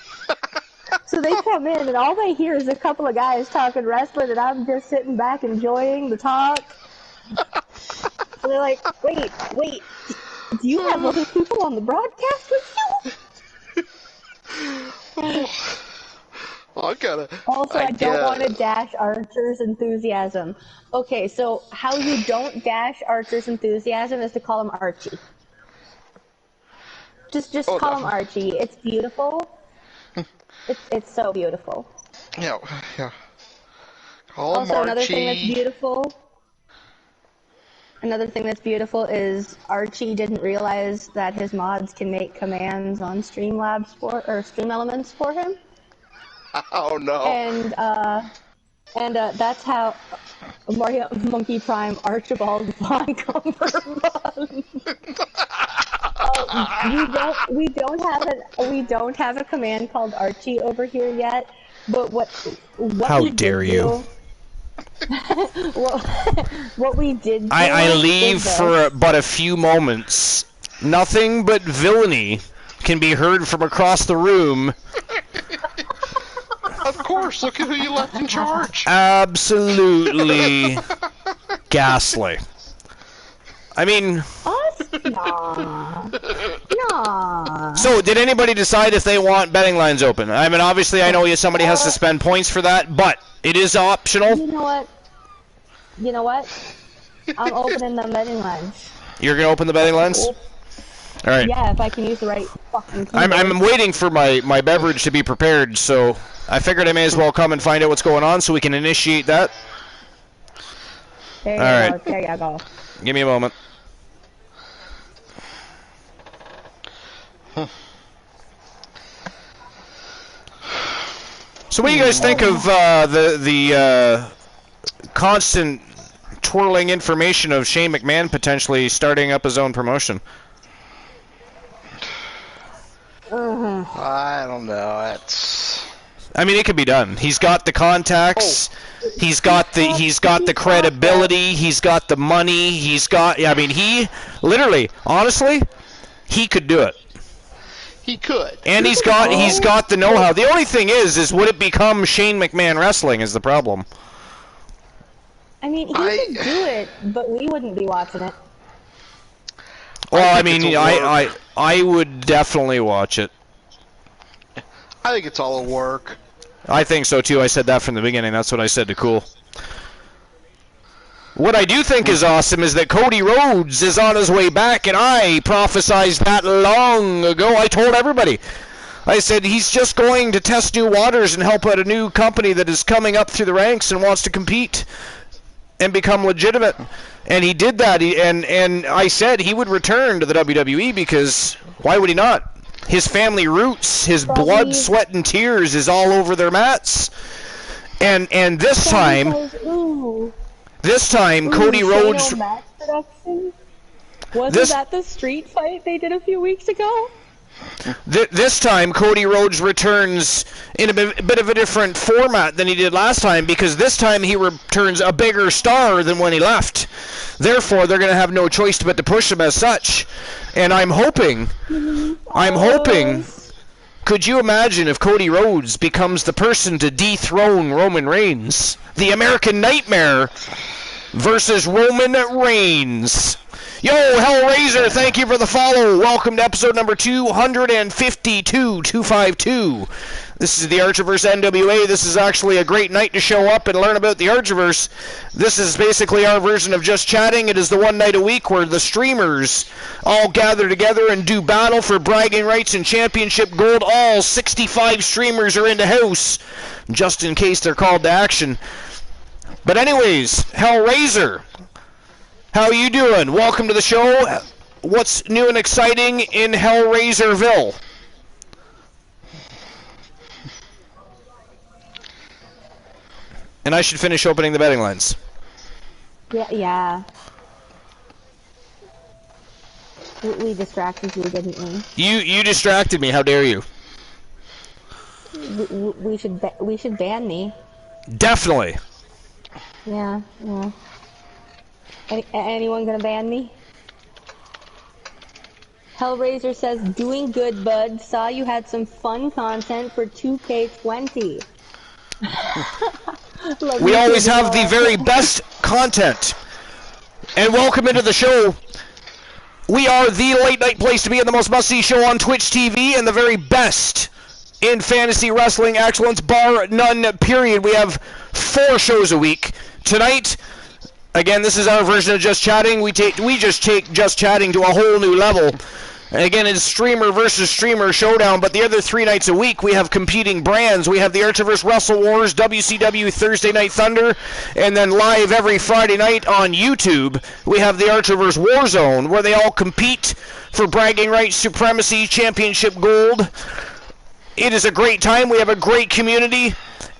So they come in, and all they hear is a couple of guys talking wrestling, and I'm just sitting back enjoying the talk. So they're like, wait, do you have other people on the broadcast with you? Also, I don't want to dash Archer's enthusiasm. Okay, so how you don't dash Archer's enthusiasm is to call him Archie. Just call him Archie. It's beautiful. It's so beautiful. Yeah. Call him also, Archie. another thing that's beautiful. Another thing that's beautiful is Archie didn't realize that his mods can make commands on Streamlabs or Stream Elements for him. Oh no! And that's how Mario Monkey Prime Archibald Von Cumberbund. We don't have a command called Archie over here yet. But what How we dare did you? what we did do I leave for but a few moments. Nothing but villainy can be heard from across the room. Of course, look at who you left in charge. Absolutely ghastly. I mean... Nah. Nah. So, did anybody decide if they want betting lines open? I mean, obviously, I know somebody has to spend points for that, but it is optional. You know what? I'm opening the betting lines. You're going to open the betting lines? All right. Yeah, if I can use the right fucking keyboard. I'm waiting for my beverage to be prepared, so I figured I may as well come and find out what's going on so we can initiate that. There you All go. right. There you go. Give me a moment. So what do you guys think of the constant twirling information of Shane McMahon potentially starting up his own promotion? I don't know. I mean, it could be done. He's got the contacts. He's got the credibility. He's got the money. I mean, he literally, honestly, he could do it. He could. And he's got the know-how. The only thing is would it become Shane McMahon Wrestling is the problem. I mean, he could do it, but we wouldn't be watching it. Well, I mean, I would definitely watch it. I think it's all a work. I think so too. I said that from the beginning. That's what I said to Cool. What I do think is awesome is that Cody Rhodes is on his way back, and I prophesized that long ago. I told everybody. I said he's just going to test new waters and help out a new company that is coming up through the ranks and wants to compete and become legitimate. And he did that, and I said he would return to the WWE because why would he not? His family roots, his blood, sweat, and tears is all over their mats. And this time... This time, Cody Rhodes... Wasn't that the street fight they did a few weeks ago? This time, Cody Rhodes returns in a bit of a different format than he did last time, because this time he returns a bigger star than when he left. Therefore, they're going to have no choice but to push him as such. And I'm hoping... Could you imagine if Cody Rhodes becomes the person to dethrone Roman Reigns? The American Nightmare versus Roman Reigns. Yo, Hellraiser, thank you for the follow. Welcome to episode number 252. This is the Archiverse NWA. This is actually a great night to show up and learn about the Archiverse. This is basically our version of Just Chatting. It is the one night a week where the streamers all gather together and do battle for bragging rights and championship gold. All 65 streamers are in the house, just in case they're called to action. But anyways, Hellraiser, how you doing? Welcome to the show. What's new and exciting in Hellraiserville? And I should finish opening the betting lines. Yeah. We distracted you, didn't we? You distracted me. How dare you? We should ban me. Definitely. Yeah. Anyone gonna ban me? Hellraiser says, doing good, bud. Saw you had some fun content for 2K20. We always have the very best content. And welcome into the show. We are the late night place to be and the most must-see show on Twitch TV and the very best in fantasy wrestling excellence, bar none, period. We have 4 shows a week. Tonight, again, this is our version of Just Chatting. We just take Just Chatting to a whole new level. And again, it's streamer versus streamer showdown, but the other 3 nights a week, we have competing brands. We have the Archiverse Wrestle Wars, WCW Thursday Night Thunder, and then live every Friday night on YouTube, we have the Archiverse Warzone, where they all compete for bragging rights, supremacy, championship gold. It is a great time. We have a great community.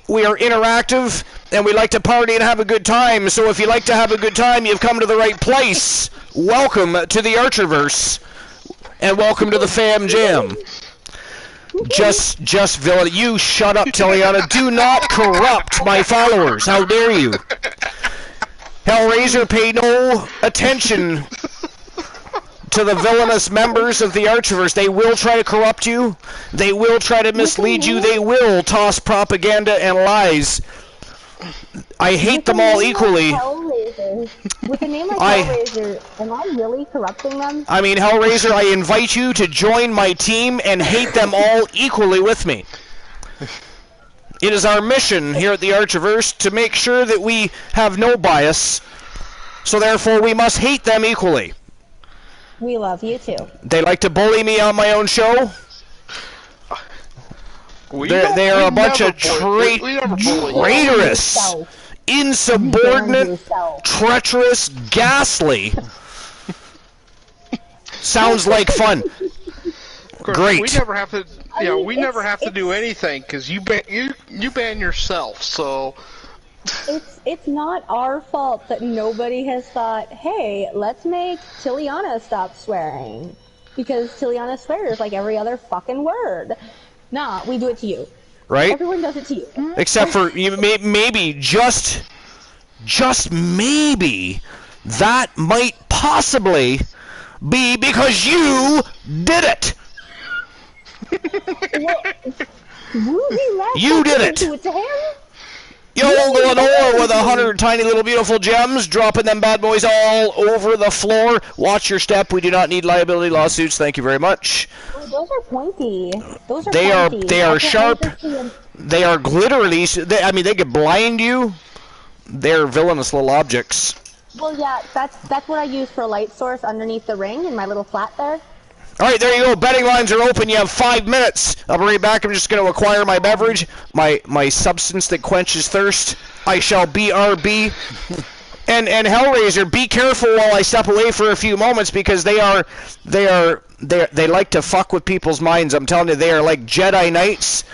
We are interactive, and we like to party and have a good time. So if you like to have a good time, you've come to the right place. Welcome to the Archiverse. And welcome to the Fam Jam. Just villain. You shut up, Tiliana. Do not corrupt my followers. How dare you? Hellraiser, pay no attention to the villainous members of the Archiverse. They will try to corrupt you. They will try to mislead you. They will toss propaganda and lies. I hate them all equally. With a name like Hellraiser, am I really corrupting them? I mean, Hellraiser, I invite you to join my team and hate them all equally with me. It is our mission here at the Archiverse to make sure that we have no bias, so therefore we must hate them equally. We love you too. They like to bully me on my own show. They are a bunch of traitorous, insubordinate, treacherous, ghastly. Sounds like fun. Great. We never have to. Yeah, we never have to do anything because you ban yourself. So it's not our fault that nobody has thought, hey, let's make Tiliana stop swearing, because Tiliana swears like every other fucking word. Nah, we do it to you. Right? Everyone does it to you. Except for maybe, just maybe, that might possibly be because you did it. You did it. Yo, Lenore with 100 tiny little beautiful gems, dropping them bad boys all over the floor. Watch your step. We do not need liability lawsuits. Thank you very much. Oh, those are pointy. Those are pointy. They are sharp. They are glitterly. I mean, they could blind you. They're villainous little objects. Well, yeah, that's what I use for a light source underneath the ring in my little flat there. All right, there you go. Betting lines are open. You have 5 minutes. I'll be right back. I'm just going to acquire my beverage, my substance that quenches thirst. I shall BRB. And Hellraiser, be careful while I step away for a few moments, because they like to fuck with people's minds. I'm telling you, they are like Jedi Knights.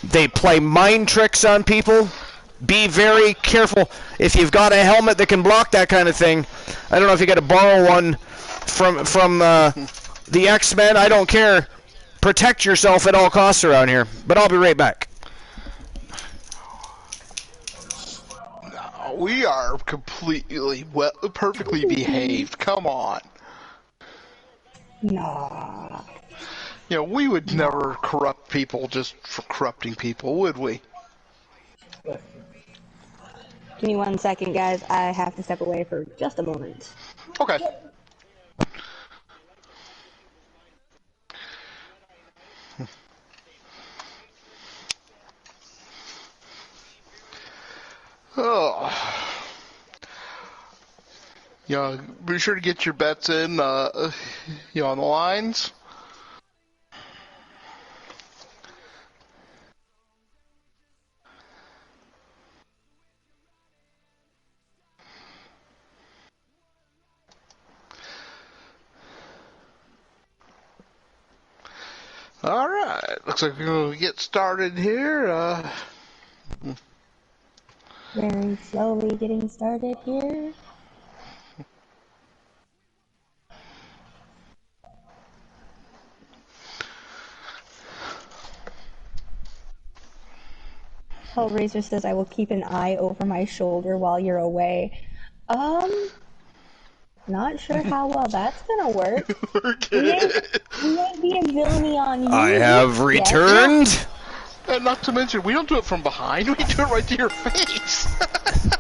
They play mind tricks on people. Be very careful. If you've got a helmet that can block that kind of thing, I don't know if you got to borrow one from the X-Men, I don't care. Protect yourself at all costs around here. But I'll be right back. No, we are completely, perfectly behaved. Come on. Nah. You know, we would never corrupt people just for corrupting people, would we? Give me 1 second, guys. I have to step away for just a moment. Okay. Oh. You know, be sure to get your bets in, you know, on the lines. All right, looks like we're going to get started here. Very slowly getting started here. Hellraiser says, I will keep an eye over my shoulder while you're away. Not sure how well that's gonna work. We ain't being villainy on you. I have returned. And not to mention, we don't do it from behind, we do it right to your face.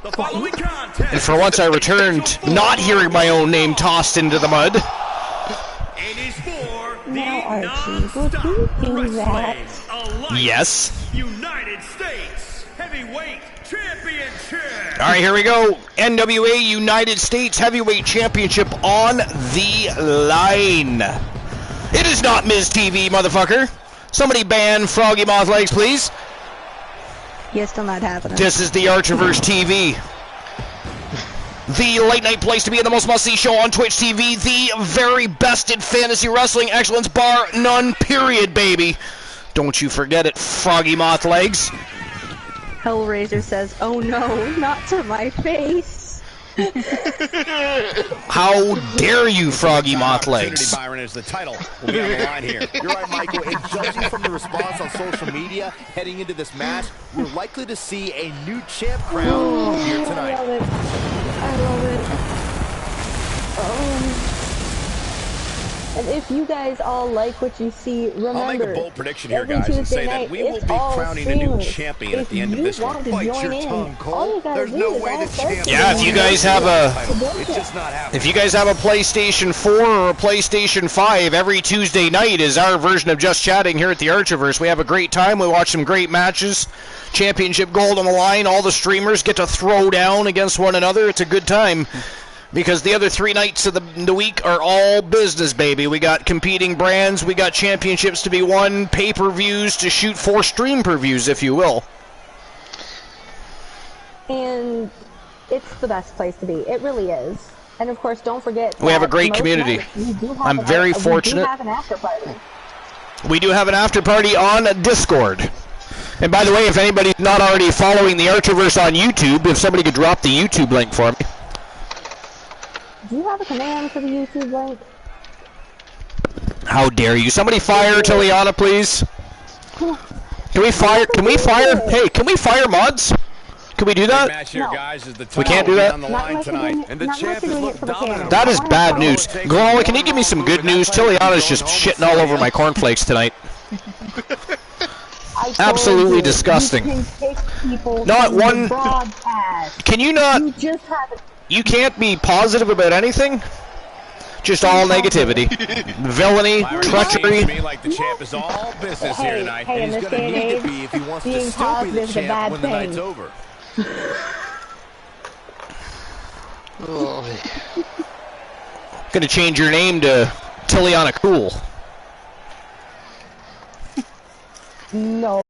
The following contest. And for once I returned, not hearing my own name tossed into the mud. It is for Now, the Archie, would you do that? Alliance Yes. United States Heavyweight Championship. All right, here we go. NWA United States Heavyweight Championship on the line. It is not Ms. TV, motherfucker. Somebody ban Froggy Moth Legs, please. You're still not happening. This is the Archerverse TV. The late night place to be in the most must-see show on Twitch TV. The very best in fantasy wrestling excellence, bar none, period, baby. Don't you forget it, Froggy Moth Legs. Hellraiser says, "Oh no, not to my face." How dare you, Froggy Moth Legs? Byron, as the title will be on the line here. You're right, Michael. And judging from the response on social media heading into this match, we're likely to see a new champ crowned here tonight. I love it. I love it. And if you guys all like what you see, remember, I'll make a bold prediction here, every guys, and Tuesday say night, that we will it's be all crowning a new streamers. champion at If the end of you this one. want to Bite join your in, tongue, all Cole. you gotta There's do no is way all the start champ- Yeah, if you guys have a It's just not happening. If you guys have a PlayStation 4 or a PlayStation 5, every Tuesday night is our version of Just Chatting here at the Archerverse. We have a great time. We watch some great matches. Championship gold on the line. All the streamers get to throw down against one another. It's a good time. Because the other 3 nights of the week are all business, baby. We got competing brands. We got championships to be won. Pay-per-views to shoot for stream-per-views, if you will. And it's the best place to be. It really is. And of course, don't forget, We have a great most community. nights we do have I'm an- very We fortunate. do have an after party. We do have an after party on Discord. And by the way, if anybody's not already following the Archerverse on YouTube, if somebody could drop the YouTube link for me. Do you have a command for the YouTube link? How dare you? Somebody fire Tiliana, please. Can we fire? Hey, can we fire mods? Can we do that? Match here, guys, is the We title can't do will be that? on the Not line unless you're tonight. doing it- And the not unless champ you're has doing it looked for the dominant. camera. That is bad news. Grawley, can you give me some good news? Tiliana's just shitting all over my cornflakes tonight. I told Absolutely you, disgusting. You can pick people Not from one- the broadcast. Can you not? You just have You can't be positive about anything? Just all negativity. Villainy, Byron, it treachery. seems to me like the champ is all business here tonight. Hey, in He's this going day to and need age, to be if he wants to being still be the positive is a champ bad when the night's thing. over. Oh, Gonna change your name to Tiliana Cool. no.